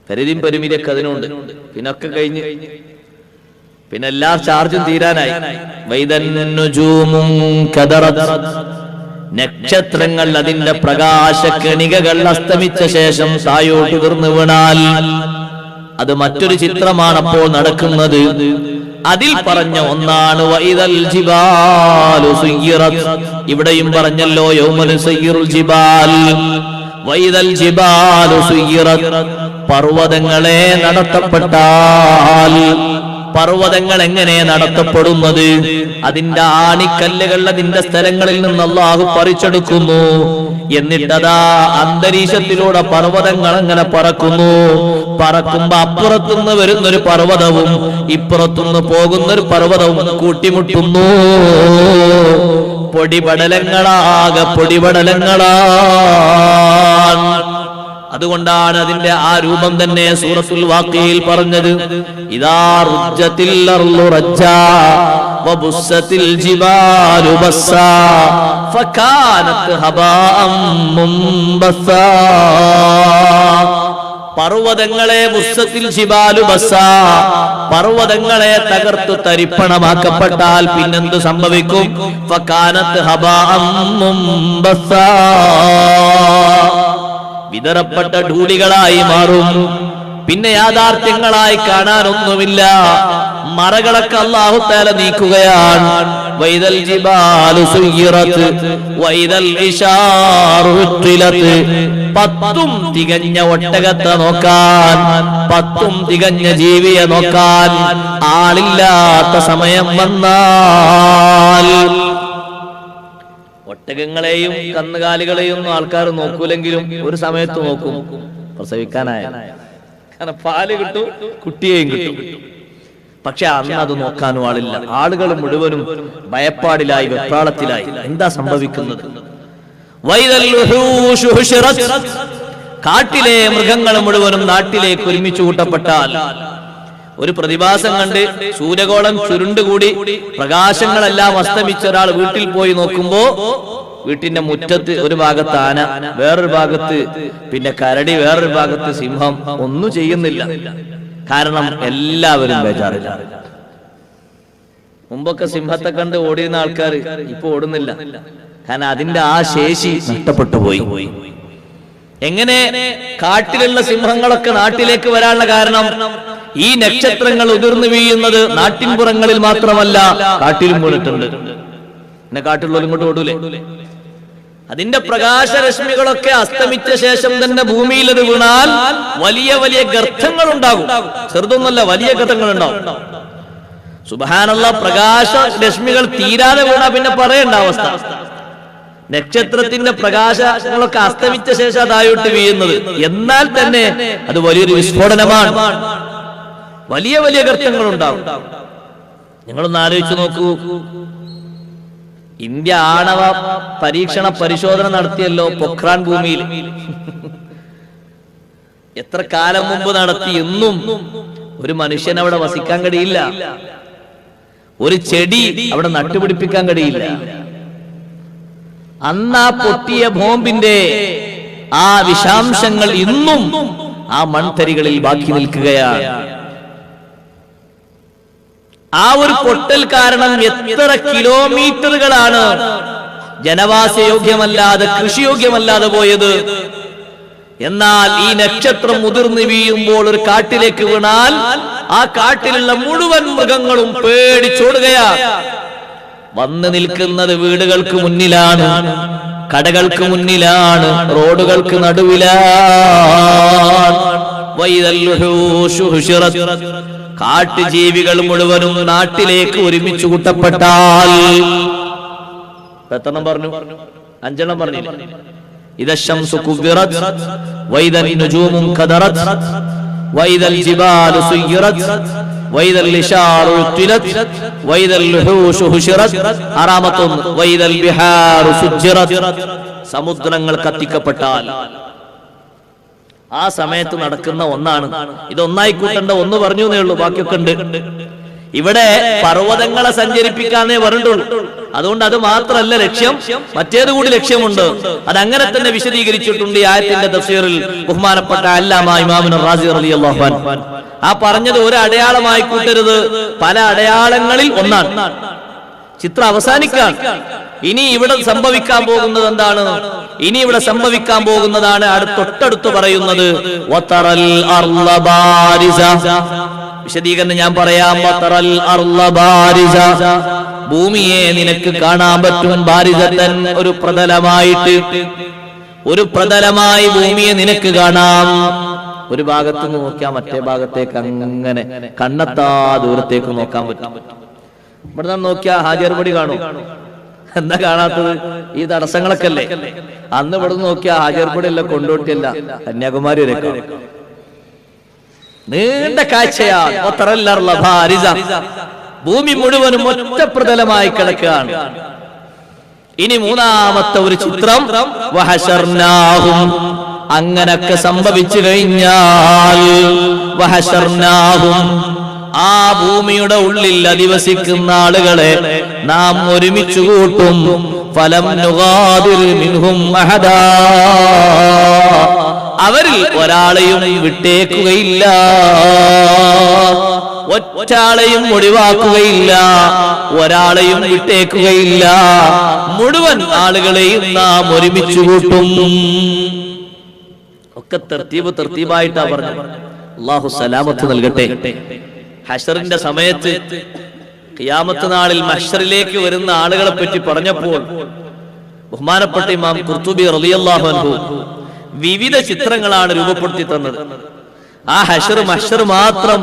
പരിധിയും പരിമിതിയൊക്കെ അതിനുണ്ട്. പിന്നൊക്കെ കഴിഞ്ഞ് പിന്നെ എല്ലാ ചാർജും തീരാനായി. നക്ഷത്രങ്ങൾ അതിന്റെ പ്രകാശകണികകൾ അസ്തമിച്ച ശേഷം തായോട്ട് ഉതിർന്നു വീണാൽ അത് മറ്റൊരു ചിത്രമാണ് അപ്പോൾ നടക്കുന്നത്. അതിൽ പറഞ്ഞ ഒന്നാണ് വഇദൽ ജിബാലു സുയ്യിറത്. ഇവിടെയും പറഞ്ഞല്ലോ യൗമൻ സുയ്യിറുൽ ജിബാൽ. വഇദൽ ജിബാലു സുയ്യിറത്, പർവ്വതങ്ങളെ നടത്തപ്പെട്ടാൽ. പർവ്വതങ്ങൾ എങ്ങനെ നടത്തപ്പെടുന്നത്? അതിന്റെ ആണിക്കല്ലുകൾ അതിന്റെ സ്ഥലങ്ങളിൽ നിന്ന് അല്ലാഹു പറിച്ചെടുക്കുന്നു. എന്നിട്ടതാ അന്തരീക്ഷത്തിലൂടെ പർവ്വതങ്ങൾ അങ്ങനെ പറക്കുന്നു. പറക്കുമ്പോ അപ്പുറത്തുനിന്ന് വരുന്നൊരു പർവ്വതവും ഇപ്പുറത്തുനിന്ന് പോകുന്നൊരു പർവ്വതവും കൂട്ടിമുട്ടുന്നു. പൊടിപടലങ്ങളാകെ പൊടിപടലങ്ങളാ. അതുകൊണ്ടാണ് അതിന്റെ ആ രൂപം തന്നെ സൂറത്തുൽ വാഖിയയിൽ പറഞ്ഞത്, ഇദാ റുജ്ജത്തിൽ അർളു റജ്ജാ വബുസ്സത്തിൽ ജിബാലു ബസ്സാ ഫകാനത് ഹബാഅം മുംബസ്സാ. പർവ്വതങ്ങളെ ബുസ്സത്തിൽ ജിബാലു ബസ്സാ, പർവ്വതങ്ങളെ തകർത്തു തരിപ്പണമാക്കപ്പെട്ടാൽ പിന്നെന്ത് സംഭവിക്കും? ഫകാനത് ഹബാഅം മുംബസ്സാ, വിതറപ്പെട്ട ധൂളികളായി മാറും. പിന്നെ യാഥാർത്ഥ്യങ്ങളായി കാണാനൊന്നുമില്ല. മറകളൊക്കെ അല്ലാഹു തആല നീക്കുകയാണ്. വൈദൽ ജിബാലു സുയ്യിറത് വൈദൽ ഇശാറു ഉത്തിലത്. 10 തികഞ്ഞ ഒട്ടകത്തെ നോക്കാൻ, 10 തികഞ്ഞ ജീവിയെ നോക്കാൻ ആളില്ലാത്ത സമയം വന്നാൽ, ഒട്ടകങ്ങളെയും കന്നുകാലികളെയും ഒന്നും ആൾക്കാർ നോക്കൂലെങ്കിലും ഒരു സമയത്ത് നോക്കും, പ്രസവിക്കാനായ. കാരണം പാല് കിട്ടും, കുട്ടിയെയും കിട്ടും. പക്ഷെ അന്ന് അത് നോക്കാനും ആളില്ല. ആളുകൾ മുഴുവനും ഭയപ്പാടിലായി, വെപ്രാളത്തിലായി. എന്താ സംഭവിക്കുന്നത്? കാട്ടിലെ മൃഗങ്ങൾ മുഴുവനും നാട്ടിലേക്ക് ഒരുമിച്ച് കൂട്ടപ്പെട്ടാൽ ഒരു പ്രതിഭാസം കണ്ട് സൂര്യഗോളം ചുരുണ്ടുകൂടി പ്രകാശങ്ങളെല്ലാം അസ്തമിച്ച ഒരാൾ വീട്ടിൽ പോയി നോക്കുമ്പോ വീട്ടിന്റെ മുറ്റത്ത് ഒരു ഭാഗത്ത് ആന, വേറൊരു ഭാഗത്ത് പിന്നെ കരടി, വേറൊരു ഭാഗത്ത് സിംഹം. ഒന്നും ചെയ്യുന്നില്ല. കാരണം എല്ലാവരും ബേജാറില്ല. മുമ്പൊക്കെ സിംഹത്തെ കണ്ട് ഓടിയുന്ന ആൾക്കാർ ഇപ്പൊ ഓടുന്നില്ല. കാരണം അതിന്റെ ആ ശേഷി നഷ്ടപ്പെട്ടു പോയി. എങ്ങനെ കാട്ടിലുള്ള സിംഹങ്ങളൊക്കെ നാട്ടിലേക്ക് വരാനുള്ള കാരണം, ഈ നക്ഷത്രങ്ങൾ ഉതിർന്നു വീഴുന്നത് നാട്ടിൻപുറങ്ങളിൽ മാത്രമല്ല, കാട്ടിലും വീണിട്ടുണ്ട്. പിന്നെ കാട്ടിലുള്ളവരും ഇങ്ങോട്ട് ഓടൂലേ? അതിന്റെ പ്രകാശരശ്മികളൊക്കെ അസ്തമിച്ച ശേഷം തന്നെ ഭൂമിയിൽ അത് വീണാൽ വലിയ വലിയ ഗർത്തങ്ങൾ ഉണ്ടാകും. ചെറുതൊന്നല്ല, വലിയ ഗർത്തങ്ങൾ ഉണ്ടാവും. സുബ്ഹാനല്ലാഹ്, പ്രകാശരശ്മികൾ തീരാതെ വീണാ പിന്നെ പറയേണ്ട അവസ്ഥ. നക്ഷത്രത്തിന്റെ പ്രകാശങ്ങളൊക്കെ അസ്തമിച്ച ശേഷം അതായിട്ട് വീഴുന്നത്. എന്നാൽ തന്നെ അത് വലിയൊരു വിസ്ഫോടനമാണ്. വലിയ വലിയ ഗർത്തങ്ങൾ ഉണ്ടാവും. നിങ്ങളൊന്ന് ആലോചിച്ച് നോക്കൂ. ഇന്ത്യ ആണവ പരീക്ഷണ പരിശോധന നടത്തിയല്ലോ പൊഖ്രാൻ ഭൂമിയിൽ. എത്ര കാലം മുമ്പ് നടത്തി. എന്നും ഒരു മനുഷ്യൻ അവിടെ വസിക്കാൻ കഴിയില്ല. ഒരു ചെടി അവിടെ നട്ടുപിടിപ്പിക്കാൻ കഴിയില്ല. അന്ന് ആ പൊട്ടിയ ബോംബിന്റെ ആ വിഷാംശങ്ങൾ ഇന്നും ആ മൺതരികളിൽ ബാക്കി നിൽക്കുകയാണ്. ആ ഒരു പൊട്ടൽ കാരണം എത്ര കിലോമീറ്ററുകളാണ് ജനവാസയോഗ്യമല്ലാതെ, കൃഷിയോഗ്യമല്ലാതെ പോയത്. എന്നാൽ ഈ നക്ഷത്രം മുതിർന്നു വീഴുമ്പോൾ ഒരു കാട്ടിലേക്ക് വീണാൽ ആ കാട്ടിലുള്ള മുഴുവൻ മൃഗങ്ങളും പേടിച്ചോടുകയാണ്. വന്നു നിൽക്കുന്നത് വീടുകൾക്ക് മുന്നിലാണ്, കടകൾക്ക് മുന്നിലാണ്, റോഡുകൾക്ക് നടുവിലാണ്. കാട്ടുജീവികൾ മുഴുവനും നാട്ടിലേക്ക് ഒരുമിച്ച് കൂട്ടപ്പെട്ടാൽ എത്രണ്ണം പറഞ്ഞു? 5 എണ്ണം പറഞ്ഞില്ല. ഇദാ ശംസു കുവ്വിറത് വഇദാ നുജൂമു ഖദറത് വഇദൽ ജിബാലു സുയ്യിറത് വഇദൽ ഇശാറു ഉത്തിലത് വഇദൽ ലുഹൂഷു ഹുശിറത്. ആറാമത്തെ വഇദൽ ബിഹാറു സുജ്ജിറത്. സമുദ്രങ്ങൾ കത്തിക്കപ്പെട്ടാൽ ആ സമയത്ത് നടക്കുന്ന ഒന്നാണ്. ഇതൊന്നായി കൂട്ടേണ്ട ഒന്ന് പറഞ്ഞു എന്നേ ഉള്ളൂ, ബാക്കിയൊക്കെ ഉണ്ട്. ഇവിടെ പർവ്വതങ്ങളെ സഞ്ചരിപ്പിക്കാന്നേ പറഞ്ഞിട്ടുള്ളൂ. അതുകൊണ്ട് അത് മാത്രമല്ല ലക്ഷ്യം, മറ്റേത് കൂടി ലക്ഷ്യമുണ്ട്. അതങ്ങനെ തന്നെ വിശദീകരിച്ചിട്ടുണ്ട് ഈ ആയത്തിന്റെ തഫ്സീറിൽ ബഹുമാനപ്പെട്ട അല്ലാമ ഇമാം റാസി റളിയല്ലാഹു അൻഹു. ആ പറഞ്ഞത് ഒരു അടയാളമായി കൂട്ടരുത്, പല അടയാളങ്ങളിൽ ഒന്നാണ്. ചിത്രം അവസാനിക്കാൻ ഇനി ഇവിടെ സംഭവിക്കാൻ പോകുന്നത് എന്താണ്? ഇനി ഇവിടെ സംഭവിക്കാൻ പോകുന്നതാണ് തൊട്ടടുത്ത് പറയുന്നത്. വതറൽ അർള ബാരിസ. വിശദീകരണം ഞാൻ പറയാം. വതറൽ അർള ബാരിസ, ഭൂമിയെ നിനക്ക് കാണാൻ പറ്റും. ബാരിസത്തൻ, ഒരു പ്രതലമായിട്ട്, ഒരു പ്രതലമായി ഭൂമിയെ നിനക്ക് കാണാം. ഒരു ഭാഗത്ത് നിന്ന് നോക്കിയാൽ മറ്റേ ഭാഗത്തേക്ക് അങ്ങനെ കണ്ണെത്താ ദൂരത്തേക്ക് നോക്കാൻ പറ്റും. ഇവിടെ നിന്ന് നോക്കിയാ ഹാജർപടി കാണും. എന്താ കാണാത്തത്? ഈ തടസ്സങ്ങളൊക്കെ അല്ലേ. അന്ന് ഇവിടെ നോക്കിയാ ഹാജർപടി അല്ല, കൊണ്ടോട്ടിയല്ല, കന്യാകുമാരി വരെ കാണും. നീണ്ട കാഴ്ചയാണ്. ഭൂമി മുഴുവനും ഒറ്റപ്രതലമായി കിടക്കുകയാണ്. ഇനി മൂന്നാമത്തെ ഒരു ചിത്രം, വഹശർനാഹും. അങ്ങനൊക്കെ സംഭവിച്ചു കഴിഞ്ഞാൽ വഹശർനാഹും, ആ ഭൂമിയുടെ ഉള്ളിൽ അധിവസിക്കുന്ന ആളുകളെ നാം ഒരുമിച്ച് കൂട്ടും. ഫലം നുഗാദിർ മിൻഹും അഹദാ, അവരിൽ ഒരാളെയും വിട്ടേക്കുകയില്ല, ഒറ്റാളെയും ഒഴിവാക്കുകയില്ല, ഒരാളെയും വിട്ടേക്കുകയില്ല. മുഴുവൻ ആളുകളെയും നാം ഒരുമിച്ച് കൂട്ടും. ഒക്കെ തർത്തീബായിട്ടാ പറഞ്ഞു. അല്ലാഹു സലാമത്ത് നൽകട്ടെ. ഹശറിന്റെ സമയത്ത് ഖിയാമത്ത് നാളിൽ മഹ്ശറിലേക്ക് വരുന്ന ആളുകളെ പറ്റി പറഞ്ഞപ്പോൾ ബഹുമാനപ്പെട്ട ഇമാം ഖുർത്തുബി റളിയല്ലാഹു അൻഹു വിവിധ ചിത്രങ്ങളാണ് രൂപപ്പെടുത്തി തന്നത്. ആ മഹ്ശർ മാത്രം,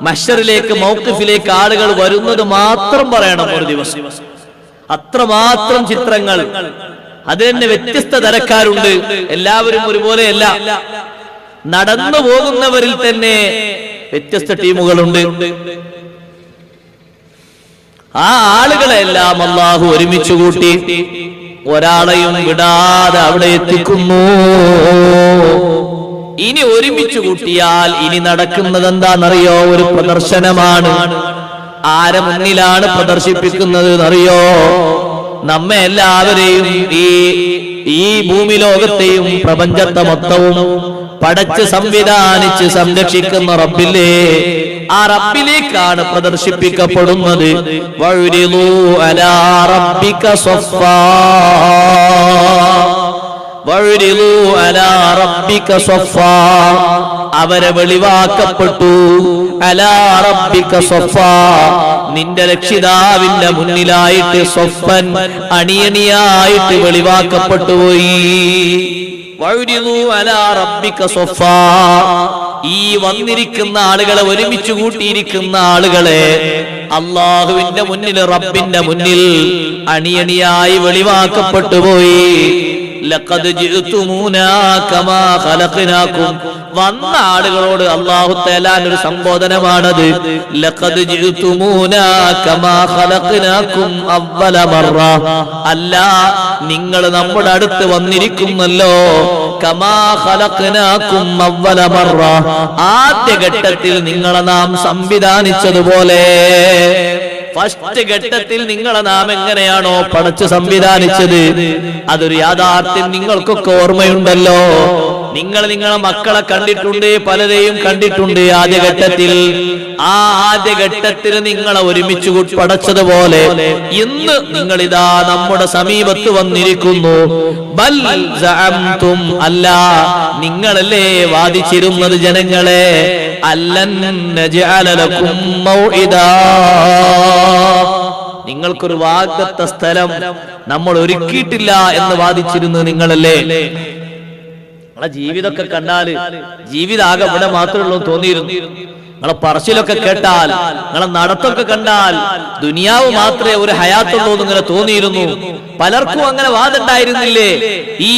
മഹ്ശറിലേക്ക്, മൗഖിഫിലേക്ക് ആളുകൾ വരുന്നത് മാത്രം പറയണം ഒരു ദിവസം. അത്രമാത്രം ചിത്രങ്ങൾ. അത് തന്നെ വ്യത്യസ്ത തരക്കാരുണ്ട്, എല്ലാവരും ഒരുപോലെയല്ല. നടന്നു പോകുന്നവരിൽ തന്നെ വ്യത്യസ്ത ടീമുകളുണ്ട്. ആ ആളുകളെല്ലാം അല്ലാഹു ഒരുമിച്ച് കൂട്ടി ഒരാളെയും വിടാതെ അവിടെ എത്തിക്കുന്നു. ഇനി ഒരുമിച്ച് കൂട്ടിയാൽ ഇനി നടക്കുന്നത് എന്താണെന്നറിയോ? ഒരു പ്രദർശനമാണ്. ആരെ മുന്നിലാണ് പ്രദർശിപ്പിക്കുന്നത് എന്നറിയോ? നമ്മെ എല്ലാവരെയും, ഈ ഭൂമി ലോകത്തെയും പ്രപഞ്ചത്തെ മൊത്തവും പടച്ച് സംവിധാനിച്ച് സംരക്ഷിക്കുന്ന റബ്ബില്ലേ, ആ റബ്ബിലേക്കാണ് പ്രദർശിപ്പിക്കപ്പെടുന്നത്. വഉരിളൂ അലാ റബ്ബിക സഫാ, വഉരിളൂ അലാ റബ്ബിക സഫാ, അവരെ വെളിവാക്കപ്പെട്ടു. അലാ റബ്ബിക സഫാ, നിന്റെ രക്ഷിതാവിന്റെ മുന്നിലായിട്ട് സഫൻ, അണിയണിയായിട്ട് വെളിവാക്കപ്പെട്ടു പോയി. വഉരിളൂ അലാ റബ്ബിക സഫാ, ഈ വന്നിരിക്കുന്ന ആളുകളെ, ഒരുമിച്ച് കൂട്ടിയിരിക്കുന്ന ആളുകളെ അല്ലാഹുവിന്റെ മുന്നിൽ, റബ്ബിന്റെ മുന്നിൽ അണിയണിയായി വെളിവാക്കപ്പെട്ടു പോയി. ലഖദ് ജിഅ്തുമൂനാ കമാ ഖലഖനാകും, വന്ന ആളുകളോട് അല്ലാഹു തആല ഒരു സംബോധനമാണത്. ലഖദ് ജിഅ്തുമൂനാ കമാ ഖലഖനാകും അവ്വല മറ, അല്ല നിങ്ങൾ നമ്മുടെ അടുത്ത് വന്നിരിക്കുന്നല്ലോ. കമാ ഖലഖനാകും അവ്വല മറ, ആദ്യഘട്ടത്തിൽ നിങ്ങളെ നാം സംവിധാനിച്ചതുപോലെ. ഫസ്റ്റ് ഘട്ടത്തിൽ നിങ്ങളെ നാം എങ്ങനെയാണോ പടച്ച് സംവിധാനിച്ചത്, അതൊരു യാഥാർത്ഥ്യം നിങ്ങൾക്കൊക്കെ ഓർമ്മയുണ്ടല്ലോ. നിങ്ങൾ നിങ്ങളെ മക്കളെ കണ്ടിട്ടുണ്ട്, പലരെയും കണ്ടിട്ടുണ്ട് ആദ്യഘട്ടത്തിൽ. ആ ആദ്യഘട്ടത്തിൽ നിങ്ങളെ ഒരുമിച്ച് പടച്ചതുപോലെ ഇന്ന് നിങ്ങളിതാ നമ്മുടെ സമീപത്ത് വന്നിരിക്കുന്നു. ബൽ സഅംതും, അല്ല നിങ്ങളല്ലേ വാദിച്ചിരുന്നത് ജനങ്ങളെ, അല്ലൻ നജഅല ലക്കും മൗഇദാ, നിങ്ങൾക്കൊരു വാഗ്ദത്ത സ്ഥലം നമ്മൾ ഒരുക്കിയിട്ടില്ല എന്ന് വാദിച്ചിരുന്നത് നിങ്ങളല്ലേ. നിങ്ങളെ ജീവിതമൊക്കെ കണ്ടാല് ജീവിതാകെ ഇവിടെ മാത്രമേ ഉള്ളൂ തോന്നിയിരുന്നു. നിങ്ങളെ പറച്ചിലൊക്കെ കേട്ടാൽ, നിങ്ങളെ നടത്തൊക്കെ കണ്ടാൽ ദുനിയാവ് മാത്രമേ ഒരു ഹയാത്തുള്ളൂ എന്നിങ്ങനെ തോന്നിയിരുന്നു. പലർക്കും അങ്ങനെ വാദമുണ്ടായിരുന്നില്ലേ? ഈ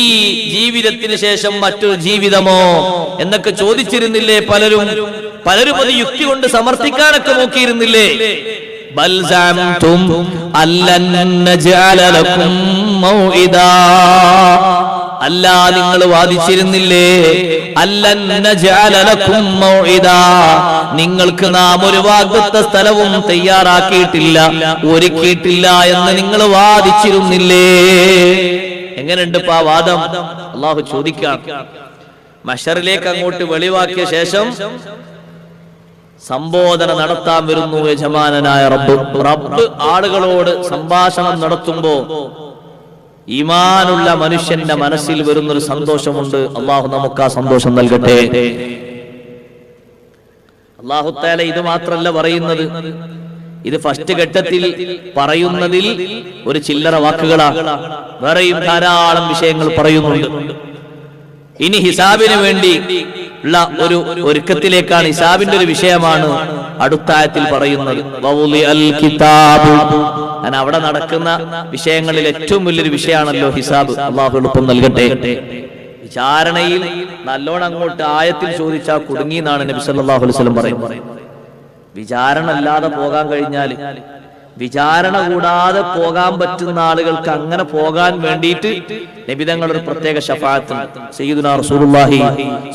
ജീവിതത്തിന് ശേഷം മറ്റൊരു ജീവിതമോ എന്നൊക്കെ ചോദിച്ചിരുന്നില്ലേ പലരും? പലരും അത് യുക്തി കൊണ്ട് സമർത്ഥിക്കാനൊക്കെ നോക്കിയിരുന്നില്ലേ? ബൽ സഅംതും അല്ലൻ നജഅല ലക്കും മൗഇദാ, അല്ല നിങ്ങൾ വാദിച്ചിരുന്നില്ലേ, അല്ലൻ നജഅല ലക്കും മൗഇദാ, നിങ്ങൾക്ക് നാം ഒരു വാഗ്ദത്ത സ്ഥലവും തയ്യാറാക്കിയിട്ടില്ല, ഒരുക്കിയിട്ടില്ല എന്ന് നിങ്ങൾ വാദിച്ചിരുന്നില്ലേ? എങ്ങനെയുണ്ട് ആ വാദം? അല്ലാഹു ചോദിക്കാം. മഹ്ശറിലേക്ക് അങ്ങോട്ട് വെളിവാക്കിയ ശേഷം സംബോധന നടത്താൻ വരുന്നു യജമാനനായ റബ്ബ്. റബ്ബ് ആളുകളോട് സംഭാഷണം നടത്തുമ്പോ ഈമാനുള്ള മനുഷ്യന്റെ മനസ്സിൽ വരുന്നൊരു സന്തോഷമുണ്ട്. അള്ളാഹു നമുക്ക് ആ സന്തോഷം നൽകട്ടെ. അല്ലാഹു തആല ഇത് മാത്രമല്ല പറയുന്നത്, ഇത് ഫസ്റ്റ് ഘട്ടത്തിൽ പറയുന്നതിൽ ഒരു ചില്ലറ വാക്കുകളാണ്. വേറെയും ധാരാളം വിഷയങ്ങൾ പറയുന്നുണ്ട്. ഇനി ഹിസാബിന് വേണ്ടി ഉള്ള ഒരു ഒരുക്കത്തിലേക്കാണ്, ഹിസാബിന്റെ ഒരു വിഷയമാണ് അടുത്ത ആയത്തിൽ പറയുന്നത്. കാരണം അവിടെ നടക്കുന്ന വിഷയങ്ങളിൽ ഏറ്റവും വലിയൊരു വിഷയമാണല്ലോ ഹിസാബ്. അള്ളാഹു എളുപ്പം നൽകട്ടെ. വിചാരണയിൽ നല്ലോണം അങ്ങോട്ട് ആയത്തിൽ ചോദിച്ചാൽ കുടുങ്ങി എന്നാണ് നബി സല്ലല്ലാഹു അലൈഹി വസല്ലം പറയുന്നത്. വിചാരണ അല്ലാതെ പോകാൻ കഴിഞ്ഞാൽ, വിചാരണ കൂടാതെ പോകാൻ പറ്റുന്ന ആളുകൾക്ക് അങ്ങനെ പോകാൻ വേണ്ടിയിട്ട് നബിതങ്ങൾ ഒരു പ്രത്യേക ശഫാഅത്ത്, സയ്യിദുനാ റസൂലുള്ളാഹി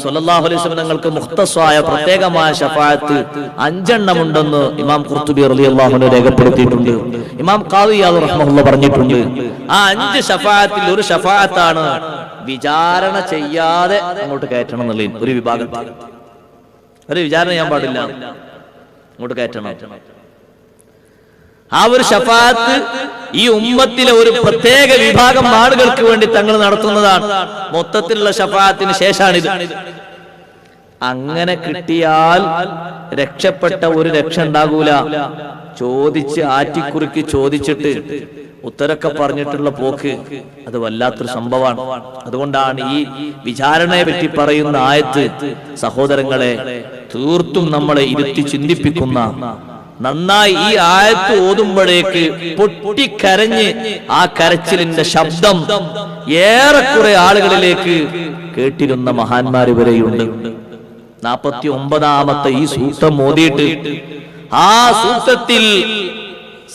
സ്വല്ലല്ലാഹു അലൈഹി വസല്ലം തങ്ങൾക്ക് മുഖ്തസ്സായ പ്രത്യേകമായ ശഫാഅത്ത് 5 എണ്ണം ഉണ്ടെന്ന് ഇമാം ഖുർത്തുബി റളിയല്ലാഹു അൻഹു രേഖപ്പെടുത്തിയിട്ടുണ്ട്. ഇമാം ഖാദി ഇയാദ് റഹ്മഹുല്ലാഹ് പറഞ്ഞിട്ടുണ്ട്. ആ 5 ശഫാഅത്തിൽ ഒരു ശഫാഅത്താണ് വിചാരണ ചെയ്യാതെ അങ്ങോട്ട് കയറ്റണം എന്നുള്ള ഒരു വിഭാഗം. ഒരു വിചാരണ ചെയ്യാൻ പാടില്ല, അങ്ങോട്ട് കയറ്റണം. ആ ഒരു ശഫാഅത്ത് ഈ ഉമ്മത്തിലെ ഒരു പ്രത്യേക വിഭാഗം ആളുകൾക്ക് വേണ്ടി തങ്ങൾ നടത്തുന്നതാണ്. മൊത്തത്തിലുള്ള ശഫാഅത്തിന് ശേഷമാണിത്. അങ്ങനെ കിട്ടിയാൽ രക്ഷപ്പെട്ട ഒരു രക്ഷ ഉണ്ടാകൂല. ചോദിച്ച് ആറ്റിക്കുറുക്കി ചോദിച്ചിട്ട് ഉത്തരൊക്കെ പറഞ്ഞിട്ടുള്ള പോക്ക് അത് വല്ലാത്തൊരു സംഭവമാണ്. അതുകൊണ്ടാണ് ഈ വിചാരണയെ പറ്റി പറയുന്ന ആയത്ത് സഹോദരങ്ങളെ തീർത്തും നമ്മളെ ഇരുത്തി ചിന്തിപ്പിക്കുന്ന, നന്നായി ഈ ആയത്ത് ഓതുമ്പോഴേക്ക് പൊട്ടിക്കരഞ്ഞ് ആ കരച്ചിലിന്റെ ശബ്ദം ഏറെക്കുറെ ആളുകളിലേക്ക് കേട്ടിരുന്ന മഹാന്മാര് വരെയുണ്ട്. 49ാമത്തെ ഈ സൂക്തം ഓതിയിട്ട് ആ സൂക്തത്തിൽ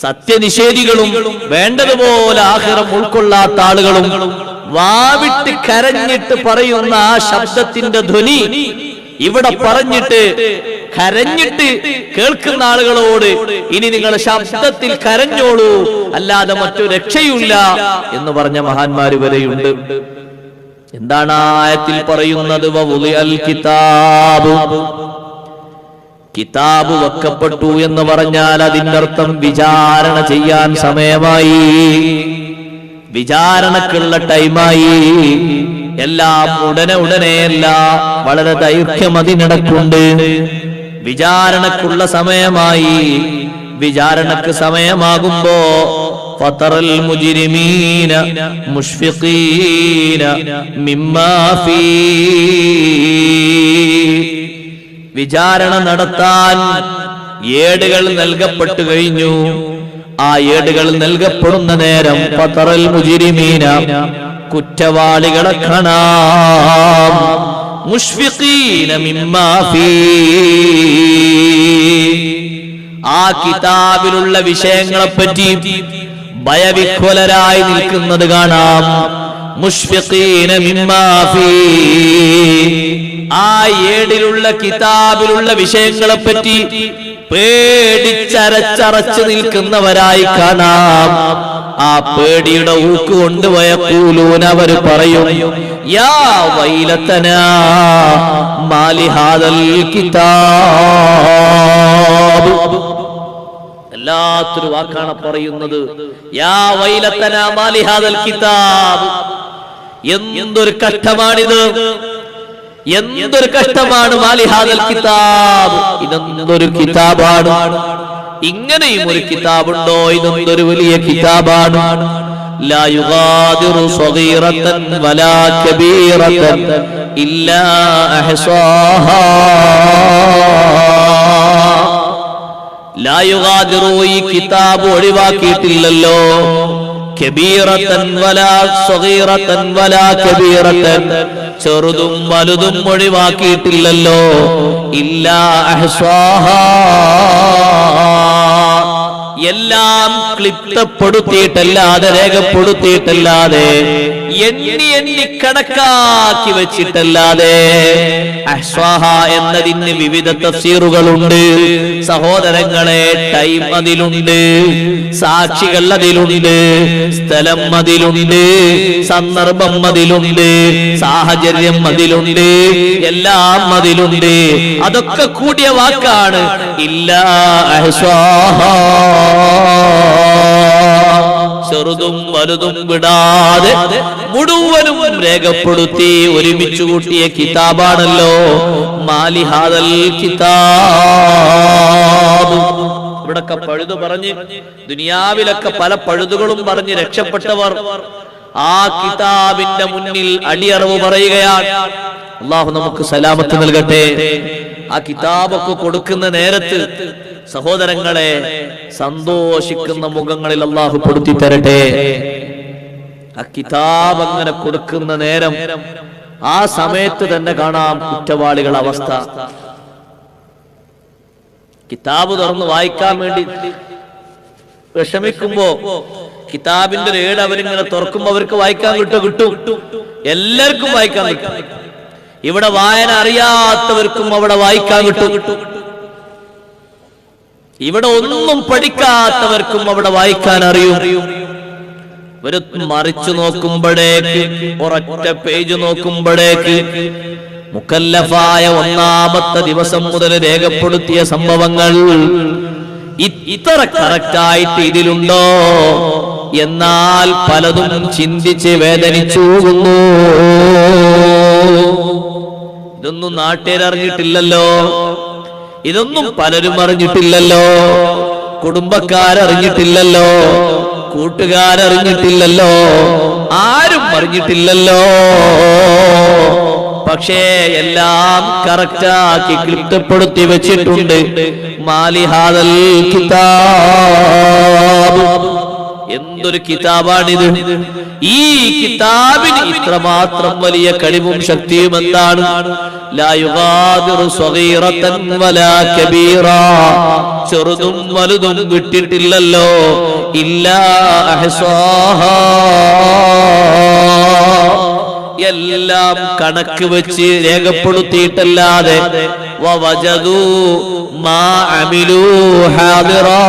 സത്യനിഷേധികളും വേണ്ടതുപോലെ ആഖിറം ഉൾക്കൊള്ളാത്ത ആളുകളും വാവിട്ട് കരഞ്ഞിട്ട് പറയുന്ന ആ ശബ്ദത്തിന്റെ ധ്വനി ഇവിടെ പറഞ്ഞിട്ട് കരഞ്ഞിട്ട് കേൾക്കുന്ന ആളുകളോട് ഇനി നിങ്ങൾ ശബ്ദത്തിൽ കരഞ്ഞോളൂ, അല്ലാതെ മറ്റൊരു രക്ഷയുമില്ല എന്ന് പറഞ്ഞ മഹാന്മാര് വരെയുണ്ട്. എന്താണ് ആയത്തിൽ പറയുന്നത്? വവുളിഅൽ കിതാബ്, കിതാബ് വെക്കപ്പെട്ടു എന്ന് പറഞ്ഞാൽ അതിന്റെ അർത്ഥം വിചാരണ ചെയ്യാൻ സമയമായി, വിചാരണക്കുള്ള ടൈമായി. എല്ലാം ഉടനെയല്ല, വളരെ ദൈർഘ്യം അതിനിടക്കുണ്ട്. വിചാരണക്കുള്ള സമയമായി. വിചാരണക്ക് സമയമാകുമ്പോ ഫതറൽ മുജ്രിമീന മുഷ്ഫിഖീന മിമ്മാ ഫീ, വിചാരണ നടത്താൻ ഏടുകൾ നൽകപ്പെട്ടു കഴിഞ്ഞു. ആ ഏടുകൾ നൽകപ്പെടുന്ന നേരം ഫതറൽ മുജ്രിമീന, കുറ്റവാളികളെ കാണാം, മുഷ്ഫിഖീന മിമ്മാ ഫീ, ആ കിതാബിലുള്ള വിഷയങ്ങളെപ്പറ്റി ഭയവിഹ്വലരായി നിൽക്കുന്നത് കാണാം. മുഷ്ഫിഖീന മിമ്മാ ഫീ, ആ ഏടിലുള്ള കിതാബിലുള്ള വിഷയങ്ങളെപ്പറ്റി പേടിച്ചരച്ചറച്ചു നിൽക്കുന്നവരായി കാണാം. ആ പേടിയുടെ ഊക്ക് കൊണ്ട് വയഖൂലൂന, അവർ പറയും, യാ വൈലതനാ മാലി ഹാദൽ കിതാബ്. എല്ലാത്തൊരു വാക്കാണ് പറയുന്നത്. യാ വൈലതനാ മാലി ഹാദൽ കിതാബ്, എന്തൊരു കഷ്ടമാണിത്, എന്തൊരു കഷ്ടമാണ്. മാലി ഹാദൽ കിതാബ്, ഇതെന്തൊരു കിതാബാണ്, ഇങ്ങനെയും ഒരു കിതാബുണ്ടോ, ഇതൊരു വലിയ കിതാബാണ്. ലാ യുഗാദിറു സഗീറതൻ വലാ കബീറതൻ ഇല്ലാ അഹ്സാഹാ, ലാ യുഗാദിറു, ഈ കിതാബ് ഒഴിവാക്കിയിട്ടില്ലല്ലോ, കബീറതൻ വലാ സഗീറതൻ വലാ കബീറതൻ, ചെറുതും വലുതും ഒഴിവാക്കിയിട്ടില്ലല്ലോ, ഇല്ലാ അഹ്സാഹാ, എല്ലാം ക്ലിപ്തപ്പെടുത്തിയിട്ടല്ലാതെ, രേഖപ്പെടുത്തിയിട്ടല്ലാതെ, എണ്ണി കണക്കാക്കി വെച്ചിട്ടല്ലാതെ. അഹ്സാഹ എന്നതിന് വിവിധ തഫ്സീറുകളുണ്ട് സഹോദരങ്ങളെ. ടൈം അതിലുണ്ട്, സാക്ഷികൾ അതിലുണ്ട്, സ്ഥലം അതിലുണ്ട്, സന്ദർഭം അതിലുണ്ട്, സാഹചര്യം അതിലുണ്ട്, എല്ലാം അതിലുണ്ട്. അതൊക്കെ കൂടിയ വാക്കാണ് ഇല്ലാ അഹ്സാഹ. ചെറുതും വലുതും വിടാതെ മുഴുവനും രേഖപ്പെടുത്തി ഒരുമിച്ച് കൂട്ടിയ കിതാബാണല്ലോ മാലിഹാദൽ കിതാബ്. ഇവിടൊക്കെ പഴുതു പറഞ്ഞ് ദുനിയാവിലൊക്കെ പല പഴുതുകളും പറഞ്ഞ് രക്ഷപ്പെട്ടവർ ആ കിതാബിന്റെ മുന്നിൽ അടിയറവ് പറയുകയാണ്. അള്ളാഹു നമുക്ക് സലാമത്ത് നൽകട്ടെ. ആ കിതാബൊക്കെ കൊടുക്കുന്ന നേരത്ത് സഹോദരങ്ങളെ സന്തോഷിക്കുന്ന മുഖങ്ങളിൽ അള്ളാഹു പെടുത്തി തരട്ടെ. ആ കിതാബ് അങ്ങനെ കൊടുക്കുന്ന നേരം ആ സമയത്ത് തന്നെ കാണാം കുറ്റവാളികളുടെ അവസ്ഥ. കിതാബ് തുറന്ന് വായിക്കാൻ വേണ്ടി വിഷമിക്കുമ്പോ കിതാബിന്റെ ഒരു ഏട് അവരിങ്ങനെ തുറക്കുമ്പോ അവർക്ക് വായിക്കാൻ കിട്ടും. എല്ലാവർക്കും വായിക്കാൻ കിട്ടും. ഇവിടെ വായന അറിയാത്തവർക്കും അവിടെ വായിക്കാൻ കിട്ടും. ഇവിടെ ഒന്നും പഠിക്കാത്തവർക്കും അവിടെ വായിക്കാൻ അറിയും. ഒരു മറിച്ചു നോക്കുമ്പോഴേക്ക് ഒരൊറ്റ പേജ് നോക്കുമ്പോഴേക്ക് മുക്കല്ലഫായ ഒന്നാമത്തെ ദിവസം മുതൽ രേഖപ്പെടുത്തിയ സംഭവങ്ങൾ ഇത്ര കറക്റ്റായിട്ട് ഇതിലുണ്ടോ? എന്നാൽ പലതും ചിന്തിച്ച് വേദനിച്ചു പോകുന്നു. ഇതൊന്നും നാട്ടുകാരറിഞ്ഞിട്ടില്ലല്ലോ, ഇതൊന്നും പലരും അറിഞ്ഞിട്ടില്ലല്ലോ, കുടുംബക്കാരറിഞ്ഞിട്ടില്ലല്ലോ, കൂട്ടുകാരറിഞ്ഞിട്ടില്ലല്ലോ, ആരും അറിഞ്ഞിട്ടില്ലല്ലോ. പക്ഷേ എല്ലാം കറക്റ്റാക്കി ക്ലിപ്തപ്പെടുത്തി വെച്ചിട്ടുണ്ട്. മാലിഹാദൽ കിതാബ്, എന്തൊരു കിതാബാണിത്! ഈ കിതാബിന് ഇത്രമാത്രം വലിയ കഴിവും ശക്തിയും എന്താണ്? ലാ യുഗാദിറു സ്വഗീറതൻ വലാ കബീറാ, ചെറുതും വലുതും വിട്ടിട്ടില്ലല്ലോ. ഇല്ലാ അഹ്സാഹാ, എല്ലാം കണക്ക് വെച്ച് രേഖപ്പെടുത്തിയിട്ടല്ലാതെ വവജദൂ മാ അമിലൂ ഹാദിറാ,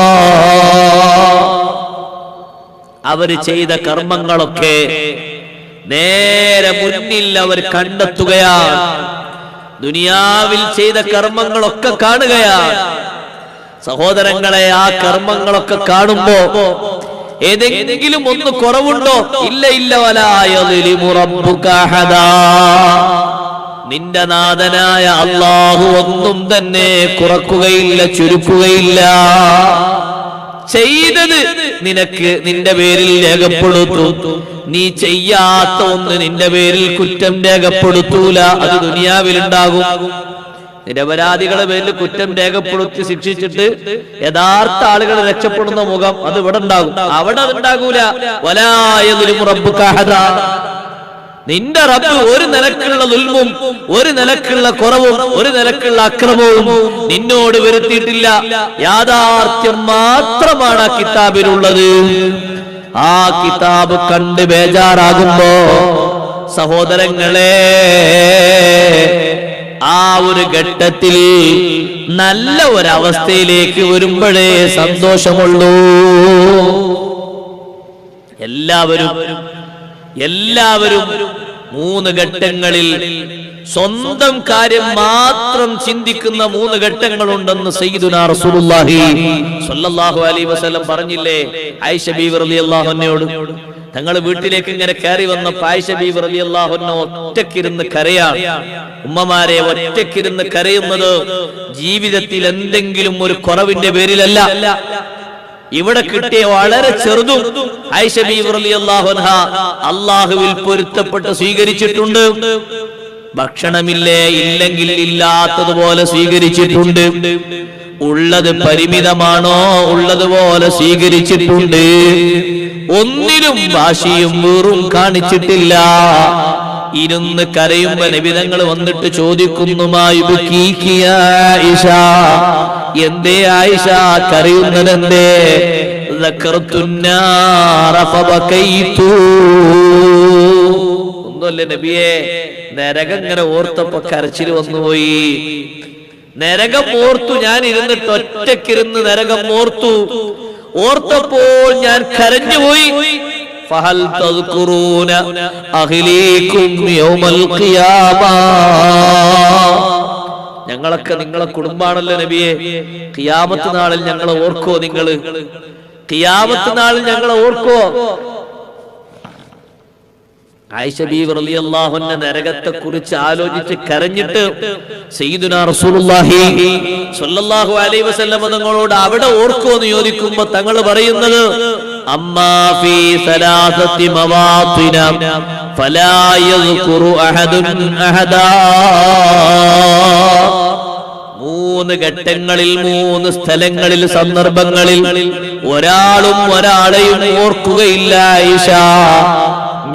അവർ ചെയ്ത കർമ്മങ്ങളൊക്കെ നേരെ മുന്നിൽ അവർ കണ്ടെത്തുകയാണ്. ദുനിയാവിൽ ചെയ്ത കർമ്മങ്ങളൊക്കെ കാണുകയാണ്. സഹോദരങ്ങളെ, ആ കർമ്മങ്ങളൊക്കെ കാണുമ്പോ ഏതെങ്കിലും ഒന്ന് കുറവുണ്ടോ? ഇല്ല ഇല്ല. വലാ യളിമു റബ്ബുക അഹദാ, നിന്റെ നാഥനായ അല്ലാഹു ഒന്നും തന്നെ കുറക്കുകയില്ല, ചുരുക്കുകയില്ല. ചെയ്തത് നിനക്ക് നിന്റെ പേരിൽ രേഖപ്പെടുത്തും. നീ ചെയ്യാത്ത ഒന്ന് നിന്റെ പേരിൽ കുറ്റം രേഖപ്പെടുത്തൂല. അത് ദുനിയാവിലുണ്ടാകും. നിരപരാധികളെ പേരിൽ കുറ്റം രേഖപ്പെടുത്തി ശിക്ഷിച്ചിട്ട് യഥാർത്ഥ ആളുകൾ രക്ഷപ്പെടുന്ന മുഖം അത് ഇവിടെ ഉണ്ടാകും. അവിടെ അതുണ്ടാകൂല. വലാ യളിമു റബ്ബുക അഹദാ, നിന്റെ റബ്ബ് ഒരു നിലക്കുള്ള ദുൽമും ഒരു നിലക്കുള്ള കുറവും ഒരു നിലക്കുള്ള അക്രമവും നിന്നോട് വരുത്തിയിട്ടില്ല. യാഥാർത്ഥ്യം മാത്രമാണ് ആ കിതാബിലുള്ളത്. ആ കിതാബ് കണ്ട് ബേജാറാകുമ്പോ സഹോദരങ്ങളെ, ആ ഒരു ഘട്ടത്തിൽ നല്ല ഒരവസ്ഥയിലേക്ക് വരുമ്പോഴേ സന്തോഷമുള്ളൂ. എല്ലാവരും 3 ഘട്ടങ്ങളിൽ സ്വന്തം കാര്യം മാത്രം ചിന്തിക്കുന്ന 3 ഘട്ടങ്ങളുണ്ടെന്ന് സയ്യിദുനാ റസൂലുള്ളാഹി സ്വല്ലല്ലാഹു അലൈഹി വസല്ലം പറഞ്ഞില്ലേ ആയിഷ ബീവി റളിയല്ലാഹു അൻഹയോട്? തങ്ങൾ വീട്ടിലേക്ക് ഇങ്ങനെ കയറി വന്നപ്പോൾ ആയിഷ ബീവി റളിയല്ലാഹു അൻഹ ഒറ്റക്കിരുന്ന് കരയാണ്. ഉമ്മമാരെ, ഒറ്റക്കിരുന്ന് കരയുന്നത് ജീവിതത്തിൽ എന്തെങ്കിലും ഒരു കുറവിന്റെ പേരിലല്ല. ഇവിടെ കിട്ടിയ വളരെ ചെറുതും ആയിഷ ബീവി റളിയല്ലാഹു അൻഹ അല്ലാഹുവിൽ പൊരുത്തപ്പെട്ട് സ്വീകരിച്ചിട്ടുണ്ട്. ഭക്ഷണമില്ലേ, ഇല്ലെങ്കിൽ ഇല്ലാത്തതുപോലെ സ്വീകരിച്ചിട്ടുണ്ട്. ഉള്ളത് പരിമിതമാണോ, ഉള്ളതുപോലെ സ്വീകരിച്ചിട്ടുണ്ട്. ഒന്നിനും വാശിയും വീറും കാണിച്ചിട്ടില്ല. ഇരുന്ന് കരയുമ്പോ നബിതങ്ങൾ വന്നിട്ട് ചോദിക്കുന്നു, ആയിഷ, എന്തേ ആയിഷ കരയുന്നതെന്തേ? ഒന്നുമല്ലേ നബിയെ, നരകം ഇങ്ങനെ ഓർത്തപ്പോ കരച്ചിൽ വന്നുപോയി. നരകം ഓർത്തു. ഞാൻ ഇരുന്നിട്ട് ഒറ്റക്കിരുന്ന് നരകം ഓർത്തപ്പോൾ ഞാൻ കരഞ്ഞുപോയി. ഫഹൽ തദ്കുറൂന അഹ്ലീകും യൗമൽ ഖിയാമ, ഞങ്ങളൊക്കെ നിങ്ങളെ കുടുംബാണല്ലോ നബിയെ, ഖിയാമത്ത് നാളിൽ ഞങ്ങളെ ഓർക്കോ നിങ്ങൾ? ഖിയാമത്ത് നാളിൽ ഞങ്ങളെ ഓർക്കോ? ആയിഷ ബീവി റളിയല്ലാഹു അൻഹ നരകത്തെ കുറിച്ച് ആലോചിച്ച് കരഞ്ഞിട്ട് സയ്യിദുനാ റസൂലുള്ളാഹി സ്വല്ലല്ലാഹു അലൈഹി വസല്ലം തങ്ങളോട് അവിടെ ഓർക്കോ എന്ന് ചോദിക്കുമ്പോൾ തങ്ങൾ പറയുന്നത് അമ്മാ ഫീ സലാസത്തി മവാത്തിന ഫലാ യസ്കുറു അഹദുൻ അഹദാ. 3 ഘട്ടങ്ങളിൽ 3 സ്ഥലങ്ങളിൽ സന്ദർഭങ്ങളിൽ ഒരാളും ഒരാളെയും ഓർക്കുകയില്ല ആയിഷ.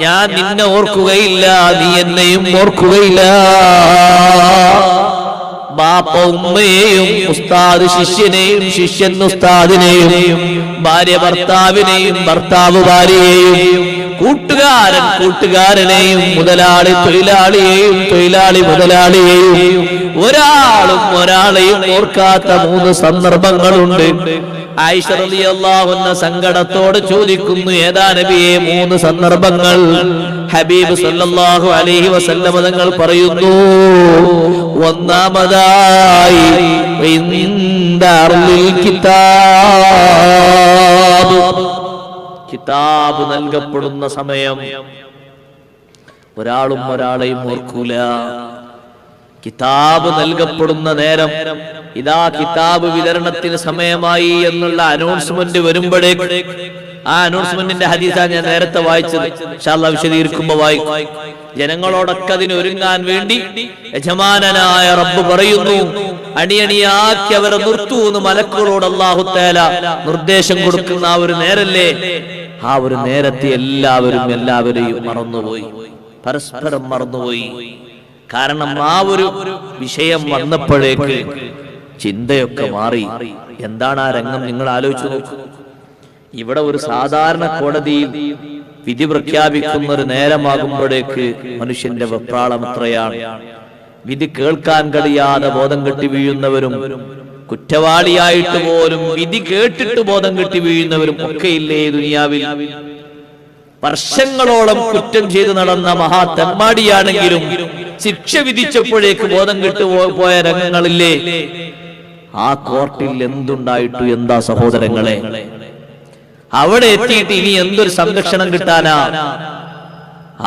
ഞാൻ നിന്നെ ഓർക്കുകയില്ല, നീ എന്നെയും ഓർക്കുകയില്ല. ബാപ്പ ഉമ്മയെയും ഉസ്താദ് ശിഷ്യനെയും ശിഷ്യൻ ഉസ്താദിനെയും ഭാര്യ ഭർത്താവിനെയും ഭർത്താവ് ഭാര്യയെയും കൂട്ടുകാരൻ കൂട്ടുകാരനെയും മുതലാളി തൊഴിലാളിയെയും തൊഴിലാളി മുതലാളിയെയും ഒരാളും ഒരാളെയും ഓർക്കാത്ത 3 സന്ദർഭങ്ങളുണ്ട്. ആയിഷ റളിയല്ലാഹു അൻഹ സങ്കടത്തോടെ ചോദിക്കുന്നു, ഏതാ നബിയെ 3 സന്ദർഭങ്ങൾ? ഹബീബ് സല്ലല്ലാഹു അലൈഹി വസല്ലം തങ്ങൾ പറയുന്നു, ഒന്നാമതായി കിതാബ് നൽകപ്പെടുന്ന സമയം ഒരാളും ഒരാളെയും ഓർക്കൂല. കിതാബ് നൽകപ്പെടുന്ന നേരം, ഇതാ കിതാബ് വിതരണത്തിന് സമയമായി എന്നുള്ള അനൗൺസ്മെന്റ് വരുമ്പോഴേക്ക്, ആ അനൗൺസ്മെന്റിന്റെ ഹദീസാണ് ഞാൻ നേരത്തെ വായിച്ചത്, ഇൻഷാ അല്ലാഹ് വിശദീകരിക്കുമ്പോൾ വായിക്കും. ജനങ്ങളോടൊക്കെ അതിന് ഒരുങ്ങാൻ വേണ്ടി യജമാനനായ റബ്ബ് പറയുന്നു, അണിയണിയാക്കി അവരെ നിർത്തൂ എന്ന് മലക്കുകളോട് അല്ലാഹു തആല നിർദ്ദേശം കൊടുക്കുന്ന ആ ഒരു നേരല്ലേ, ആ ഒരു നേരത്തെ എല്ലാവരെയും മറന്നുപോയി, പരസ്പരം മറന്നുപോയി. കാരണം ആ ഒരു വിഷയം വന്നപ്പോഴേക്ക് ചിന്തയൊക്കെ മാറി. എന്താണ് ആ രംഗം നിങ്ങൾ ആലോചിച്ചു നോക്കൂ. ഇവിടെ ഒരു സാധാരണ കോടതിയിൽ വിധി പ്രഖ്യാപിക്കുന്ന ഒരു നേരമാകുമ്പോഴേക്ക് മനുഷ്യന്റെ വെപ്രാളം എത്രയാണ്. വിധി കേൾക്കാൻ കഴിയാതെ ബോധം കെട്ടി വീഴുന്നവരും, കുറ്റവാളിയായിട്ട് പോലും വിധി കേട്ടിട്ട് ബോധം കെട്ടി വീഴുന്നവരും ഒക്കെ ഇല്ലേ ദുനിയാവിൽ? വർഷങ്ങളോളം കുറ്റം ചെയ്ത് നടന്ന മഹാ തെമ്മാടിയാണെങ്കിലും ശിക്ഷ വിധിച്ചപ്പോഴേക്ക് ബോധം കെട്ടു പോയ രംഗങ്ങളില്ലേ? ആ കോർട്ടിൽ എന്തുണ്ടായിട്ടു എന്താ സഹോദരങ്ങളെ? അവിടെ എത്തിയിട്ട് ഇനി എന്തൊരു സംരക്ഷണം കിട്ടാനാ?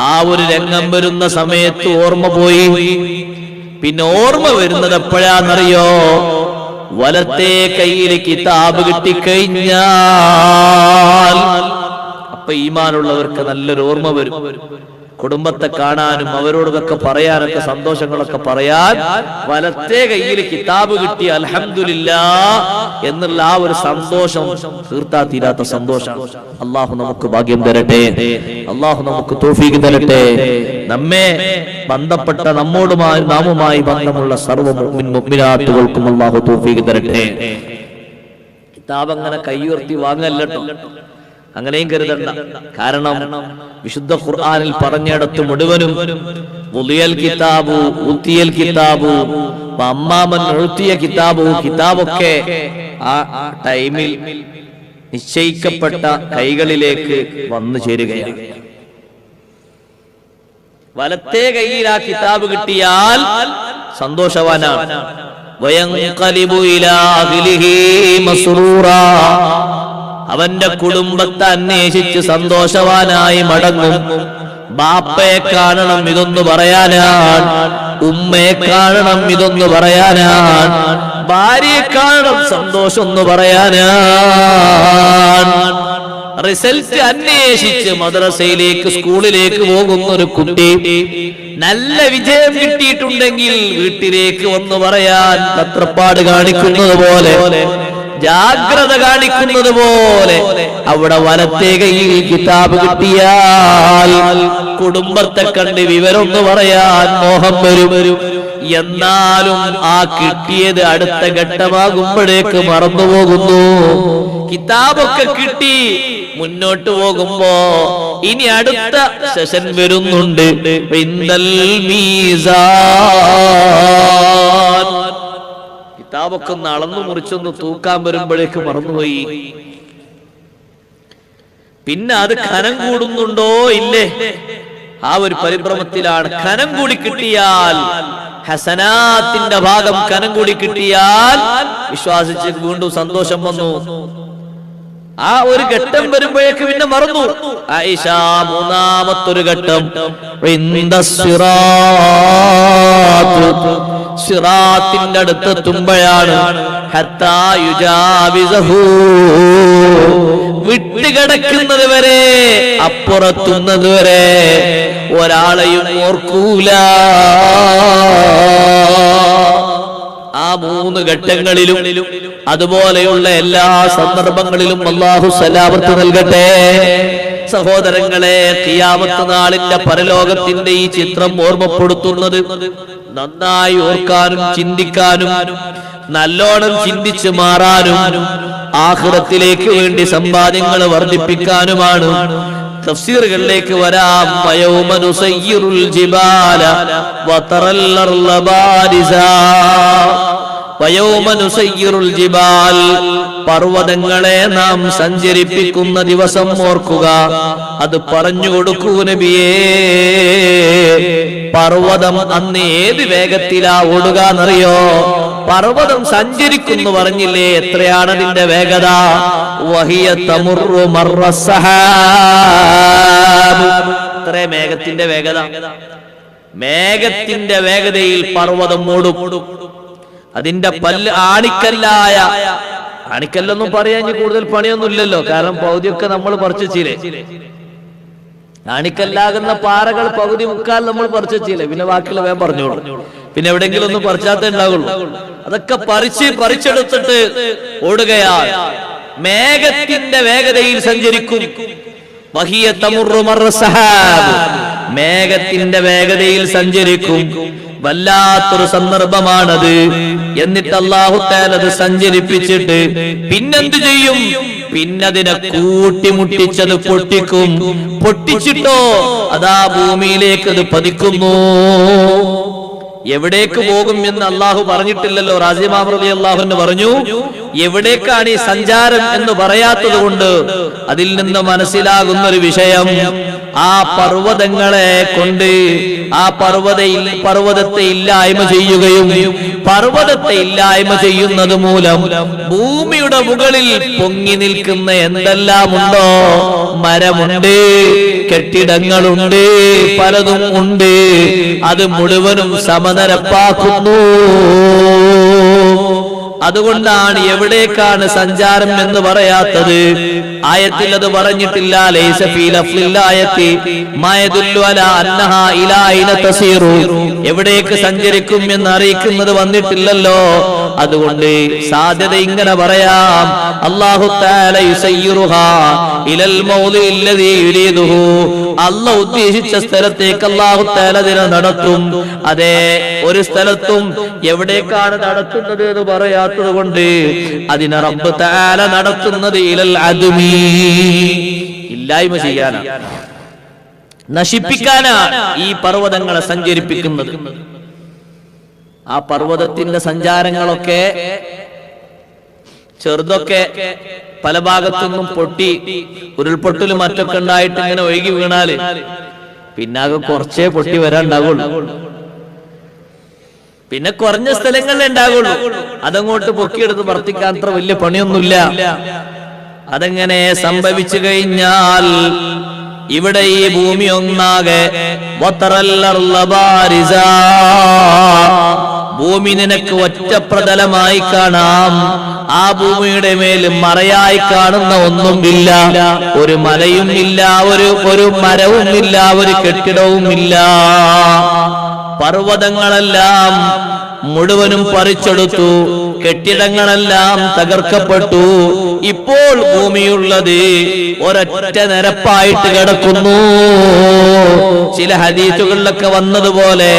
ആ ഒരു രംഗം വരുന്ന സമയത്ത് ഓർമ്മ പോയി. പിന്നെ ഓർമ്മ വരുന്നത് എപ്പോഴാന്നറിയോ? വലത്തെ കയ്യിൽ കിതാബ് കിട്ടിക്കഴിഞ്ഞാൽ അപ്പൊ ഈമാനുള്ളവർക്ക് നല്ലൊരു ഓർമ്മ വരും. കുടുംബത്തെ കാണാനും അവരോടൊക്കെ പറയാനൊക്കെ സന്തോഷങ്ങളൊക്കെ പറയാൻ വലത്തെ കയ്യിൽ കിതാബ് കിട്ടി അൽഹംദുലില്ലാഹ് എന്നുള്ള ആ ഒരു സന്തോഷം തീർത്താ തീരാത്ത സന്തോഷം. അള്ളാഹു നമുക്ക് ഭാഗ്യം തരട്ടെ, അള്ളാഹു നമുക്ക് തൗഫീഖ് തരട്ടെ. നമ്മെ ബന്ധപ്പെട്ട നാമുമായി ബന്ധമുള്ള സർവ്വ മുഅ്മിനാത്തുകൾക്കും അള്ളാഹു തൗഫീഖ് തരട്ടെ. കിതാബ് അങ്ങനെ കൈയുയർത്തി വാങ്ങല്ലോ, അങ്ങനെയും കരുതണ്ട. കാരണം വിശുദ്ധ ഖുർആനിൽ പറഞ്ഞിടത്ത് മുഴുവനും ഉളിയൽ കിതാബു ഉത്തിയൽ കിതാബു അമ്മാമൻ ഉത്തിയ കിതാബു, കിതാബൊക്കെ ആ ടൈമിൽ നിശ്ചയിക്കപ്പെട്ട കൈകളിലേക്ക് വന്നു ചേരുകയാണ്. വലത്തെ കയ്യിൽ ആ കിതാബ് കിട്ടിയാൽ സന്തോഷവാനാണ്. വയൻഖലിബു ഇലാ അഹ്ലിഹി മസ്റൂറാ, അവന്റെ കുടുംബത്തെ അന്വേഷിച്ച് സന്തോഷവാനായി മടങ്ങും. ബാപ്പയെ കാണണം ഇതൊന്നു പറയാനാണ്, ഉമ്മയെ കാണണം ഇതൊന്നു പറയാനാണ്, ഭാര്യയെ കാണണം സന്തോഷം ഒന്ന് പറയാനാണ്. റിസൾട്ട് അന്വേഷിച്ച് മദ്രസയിലേക്ക് സ്കൂളിലേക്ക് പോകുന്ന ഒരു കുട്ടി നല്ല വിജയം കിട്ടിയിട്ടുണ്ടെങ്കിൽ വീട്ടിലേക്ക് ഒന്ന് പറയാൻ തത്രപ്പാട് കാണിക്കുന്നത് പോലെ, ജാഗ്രത കാണിക്കുന്നത് പോലെ അവിടെ വലത്തെ കയ്യിൽ കിതാബ് കിട്ടിയാൽ കുടുംബത്തെ കണ്ട് വിവരമൊന്ന് പറയാൻ മോഹം വരും. എന്നാലും ആ കിട്ടിയത് അടുത്ത ഘട്ടമാകുമ്പോഴേക്ക് മറന്നുപോകുന്നു. കിതാബൊക്കെ കിട്ടി മുന്നോട്ട് പോകുമ്പോ ഇനി അടുത്ത സെഷൻ വരുന്നുണ്ട്, ഇന്നൽ മീസാൻ. കിതാബൊക്കെ ഒന്ന് അളന്നു മുറിച്ചൊന്ന് തൂക്കാൻ വരുമ്പോഴേക്ക് മറന്നുപോയി. പിന്നെ അത് ഖനം കൂടുന്നുണ്ടോ ഇല്ലേ, ആ ഒരു പരിഭ്രമത്തിലാണ്. ഖനം കൂടി കിട്ടിയാൽ, ഹസനാത്തിന്റെ ഭാഗം ഖനം കൂടി കിട്ടിയാൽ വിശ്വാസിച്ച് വീണ്ടും സന്തോഷം വന്നു. ആ ഒരു ഘട്ടം വരുമ്പോഴേക്ക് പിന്നെ മറന്നു. ആയിഷ മൂന്നാമത്തൊരു ഘട്ടം സിറാത്തിന്റെ അടുത്തെത്തുമ്പോഴാണ് വിട്ടുകിടക്കുന്നത് വരെ, അപ്പുറത്തുന്നത് വരെ ഒരാളെയും ഓർക്കൂല. ആ മൂന്ന് ഘട്ടങ്ങളിലും അതുപോലെയുള്ള എല്ലാ സന്ദർഭങ്ങളിലും അല്ലാഹു സലാമത്ത് നൽകട്ടെ. സഹോദരങ്ങളെ, ഖിയാമത്ത് നാളിന്റെ പരലോകത്തിന്റെ ഈ ചിത്രം ഓർമ്മപ്പെടുത്തുന്നത് നന്നായി ഓർക്കാനും ചിന്തിക്കാനും നല്ലോണം ചിന്തിച്ച് മാറാനും ആഖിറത്തിലേക്ക് വേണ്ടി സമ്പാദ്യങ്ങൾ വർദ്ധിപ്പിക്കാനുമാണ്. തഫ്സീറുകളിലേക്ക് വരാം. വയൗമ നുസയ്യിറുൽ ജിബാല വതറൽ അർള ബാരിസാ. വയൗമ നുസയ്യിറുൽ ജിബാൽ, പർവ്വതങ്ങളെ നാം സഞ്ചരിപ്പിക്കുന്ന ദിവസം ഓർക്കുക. അത് പറഞ്ഞു കൊടുക്കൂ നബിയേ. പർവ്വതം അന്ന് ഏത് വേഗത്തിലാ ഓടുക എന്നറിയോ? പർവ്വതം സഞ്ചരിക്കുന്നു പറഞ്ഞില്ലേ, എത്രയാണ് അതിന്റെ വേഗത? വഹിയ തമുറു മർറ സഹാബ്. എത്ര മേഘത്തിന്റെ വേഗത! മേഘത്തിന്റെ വേഗതയിൽ പർവ്വതം ഓടും. അതിന്റെ പല്ല് ആണിക്കല്ലൊന്നും പറയാൻ കൂടുതൽ പണിയൊന്നും ഇല്ലല്ലോ, കാരണം പൗതിയൊക്കെ നമ്മൾ പറിച്ചില്ലേ. ആണിക്കല്ലാകുന്ന പാറകൾ പകുതി മുക്കാൽ നമ്മൾ പറിച്ചില്ലേ, പിന്നെ ബാക്കിയുള്ള വേഗം പറഞ്ഞോളൂ. പിന്നെ എവിടെയെങ്കിലും ഒന്നും പറിച്ചാത്തേ ഉണ്ടാകുള്ളൂ. അതൊക്കെ പറിച്ചെടുത്തിട്ട് ഓടുകയാണ്. മേഘത്തിന്റെ വേഗതയിൽ സഞ്ചരിക്കും. വഹിയ തമുറു മർറ സഹാബ്, മേഘത്തിന്റെ വേഗതയിൽ സഞ്ചരിക്കും. വല്ലാത്തൊരു സന്ദർഭമാണത്. എന്നിട്ട് അല്ലാഹു തആല അത് സഞ്ചരിപ്പിച്ചിട്ട് പിന്നെന്ത് ചെയ്യും? പിന്നതിനെ കൂട്ടിമുട്ടിച്ചത് പൊട്ടിക്കും. പൊട്ടിച്ചിട്ടോ അതാ ഭൂമിയിലേക്ക് അത് പതിക്കുന്നു. എവിടേക്ക് പോകും എന്ന് അള്ളാഹു പറഞ്ഞിട്ടില്ലല്ലോ. റാസി ഇമാം റളിയല്ലാഹു അൻഹു പറഞ്ഞു, എവിടേക്കാണ് ഈ സഞ്ചാരം എന്ന് പറയാത്തത് കൊണ്ട് അതിൽ നിന്ന് മനസ്സിലാകുന്ന ഒരു വിഷയം, ആ പർവ്വതങ്ങളെ കൊണ്ട് ആ പർവ്വതത്തെ ഇല്ലായ്മ ചെയ്യുകയും പർവ്വതത്തെ ഇല്ലായ്മ ചെയ്യുന്നത് മൂലം ഭൂമിയുടെ മുകളിൽ പൊങ്ങി നിൽക്കുന്ന എന്തെല്ലാം ഉണ്ടോ, മരമുണ്ട്, കെട്ടിടങ്ങളുണ്ട്, പലതും ഉണ്ട്, അത് മുഴുവനും സമനിരപ്പാക്കുന്നു. അതുകൊണ്ടാണ് എവിടേക്കാണ് സഞ്ചാരം എന്ന് പറയാത്തത്. ആയത്തിൽ അത് പറഞ്ഞിട്ടില്ല. ലൈസ ഫീ ലഫ്ലിൽ ആയത്തി മാ യദുല്ലു അലാ അന്നഹാ ഇലാ ഐന തസീറു, എവിടേക്ക് സഞ്ചരിക്കും എന്ന് അറിയിക്കുന്നത് വന്നിട്ടില്ലല്ലോ. അതുകൊണ്ട് സാധ്യത ഇങ്ങനെ പറയാം, അല്ലാഹു തആല യുസയ്യിറുഹാ ഇലൽ മൗദിഇ അല്ലദീ യുരീദുഹു, അല്ലാഹു ഉദ്ദേശിച്ച സ്ഥലത്തേക്ക് അല്ലാഹു തആല അതിനെ നടത്തും. അതെ, ഒരു സ്ഥലത്തും എവിടേക്കാണ് നടത്തുന്നത് എന്ന് പറയാത്തത് കൊണ്ട് അതിനെ റബ്ബ് തആല നടത്തുന്നത് ഇലൽ അദ്മി, ഇല്ലായ്മ ചെയ്യാനാണ്, നശിപ്പിക്കാനാണ് ഈ പർവ്വതങ്ങളെ സഞ്ചരിപ്പിക്കുന്നത്. ആ പർവ്വതത്തിന്റെ സഞ്ചാരങ്ങളൊക്കെ ചെറുതൊക്കെ പല ഭാഗത്തുനിന്നും പൊട്ടി ഉരുൾപൊട്ടലും മറ്റൊക്കെ ഉണ്ടായിട്ട് ഇങ്ങനെ ഒഴുകി വീണാല് പിന്നാകെ കുറച്ചേ പൊട്ടി വരാനുണ്ടാവുള്ളൂ. പിന്നെ കുറഞ്ഞ സ്ഥലങ്ങളിലേ ഉണ്ടാകുള്ളൂ. അതങ്ങോട്ട് പൊക്കിയെടുത്ത് വർത്തിക്കാൻ അത്ര വലിയ പണിയൊന്നുമില്ല. അതെങ്ങനെ സംഭവിച്ചു കഴിഞ്ഞാൽ ഇവിടെ ഈ ഭൂമി ഒന്നാകെ ഭൂമി നിനക്ക് ഒറ്റപ്രതലമായി കാണാം. ആ ഭൂമിയുടെ മേൽ മറയായി കാണുന്ന ഒന്നുമില്ല. ഒരു മലയും ഇല്ല, ഒരു മരവും ഇല്ല, ഒരു കെട്ടിടവും ഇല്ല. പർവ്വതങ്ങളെല്ലാം മുഴുവനും പറിച്ചെടുത്തു, കെട്ടിടങ്ങളെല്ലാം തകർക്കപ്പെട്ടു. ഇപ്പോൾ ഭൂമിയുള്ളത് ഒരൊറ്റ നിരപ്പായിട്ട് കിടക്കുന്നു. ചില ഹദീസുകളിലൊക്കെ വന്നതുപോലെ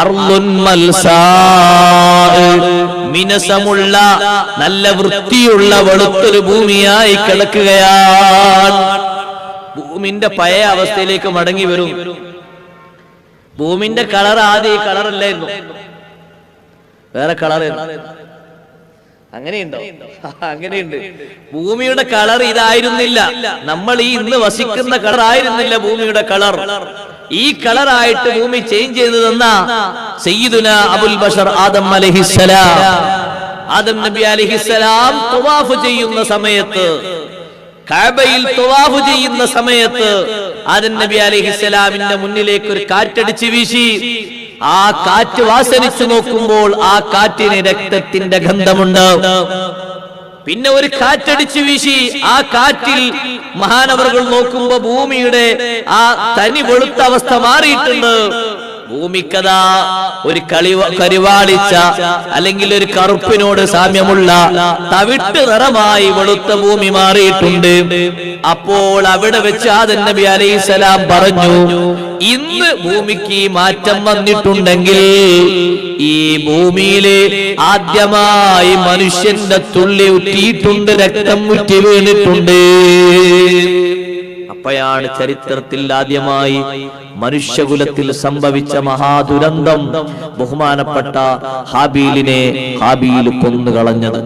അർളുൻ മൽസാ, മിനസമുള്ള നല്ല വൃത്തിയുള്ള വെളുത്തൊരു ഭൂമിയായി കിടക്കുകയാണ്. ഭൂമിന്റെ പഴയ അവസ്ഥയിലേക്ക് മടങ്ങി വരും. ഭൂമിന്റെ കളർ ആദ്യം ഈ കളറല്ലായിരുന്നു, വേറെ കളർ. അങ്ങനെയുണ്ടോ? അങ്ങനെയുണ്ട്. ഭൂമിയുടെ കളർ ഇതായിരുന്നില്ല. നമ്മൾ ഈ ഇന്ന് വസിക്കുന്ന കളർ ആയിരുന്നില്ല ഭൂമിയുടെ കളർ. ഈ കളറായിട്ട് ഭൂമി ചേഞ്ച് ചെയ്തു തന്ന സയ്യിദുന അബുൽ ബഷർ ആദം അലൈഹിസ്സലാം. ആദം നബി അലൈഹിസ്സലാം തവാഫ് ചെയ്യുന്ന സമയത്ത് കഅബയിൽ തവാഫ് ചെയ്യുന്ന സമയത്ത് ആദം നബി അലൈഹിസ്സലാമിന്റെ മുന്നിലേക്ക് ഒരു കാറ്റടിച്ച് വീശി. ആ കാറ്റ് വാസനിച്ചു നോക്കുമ്പോൾ ആ കാറ്റിന് രക്തത്തിന്റെ ഗന്ധമുണ്ട്. പിന്നെ ഒരു കാറ്റടിച്ചു വീശി. ആ കാറ്റിൽ മഹാനവറുകൾ നോക്കുമ്പോ ഭൂമിയുടെ ആ തനി വെളുത്ത അവസ്ഥ മാറിയിട്ടുണ്ട്. ഭൂമിക്കതാ ഒരു കരിവാളിച്ച അല്ലെങ്കിൽ ഒരു കറുപ്പിനോട് സാമ്യമുള്ള തവിട്ട് നിറമായി വെളുത്ത ഭൂമി മാറിയിട്ടുണ്ട്. അപ്പോൾ അവിടെ വെച്ച് ആദം നബി അലൈഹിസ്സലാം പറഞ്ഞു, ഇന്ന് ഭൂമിക്ക് മാറ്റം വന്നിട്ടുണ്ടെങ്കിൽ ഈ ഭൂമിയിലെ ആദ്യമായി മനുഷ്യന്റെ തുള്ളി ഉറ്റിയിട്ടുണ്ട്, രക്തം ഉറ്റി വീണിട്ടുണ്ട്. അപ്പോഴാണ് ചരിത്രത്തിൽ ആദ്യമായി മനുഷ്യകുലത്തിൽ സംഭവിച്ച മഹാദുരന്തം ബഹുമാനപ്പെട്ട ഹാബീലിനെ ഹാബീൽ കൊന്നുകളഞ്ഞത്.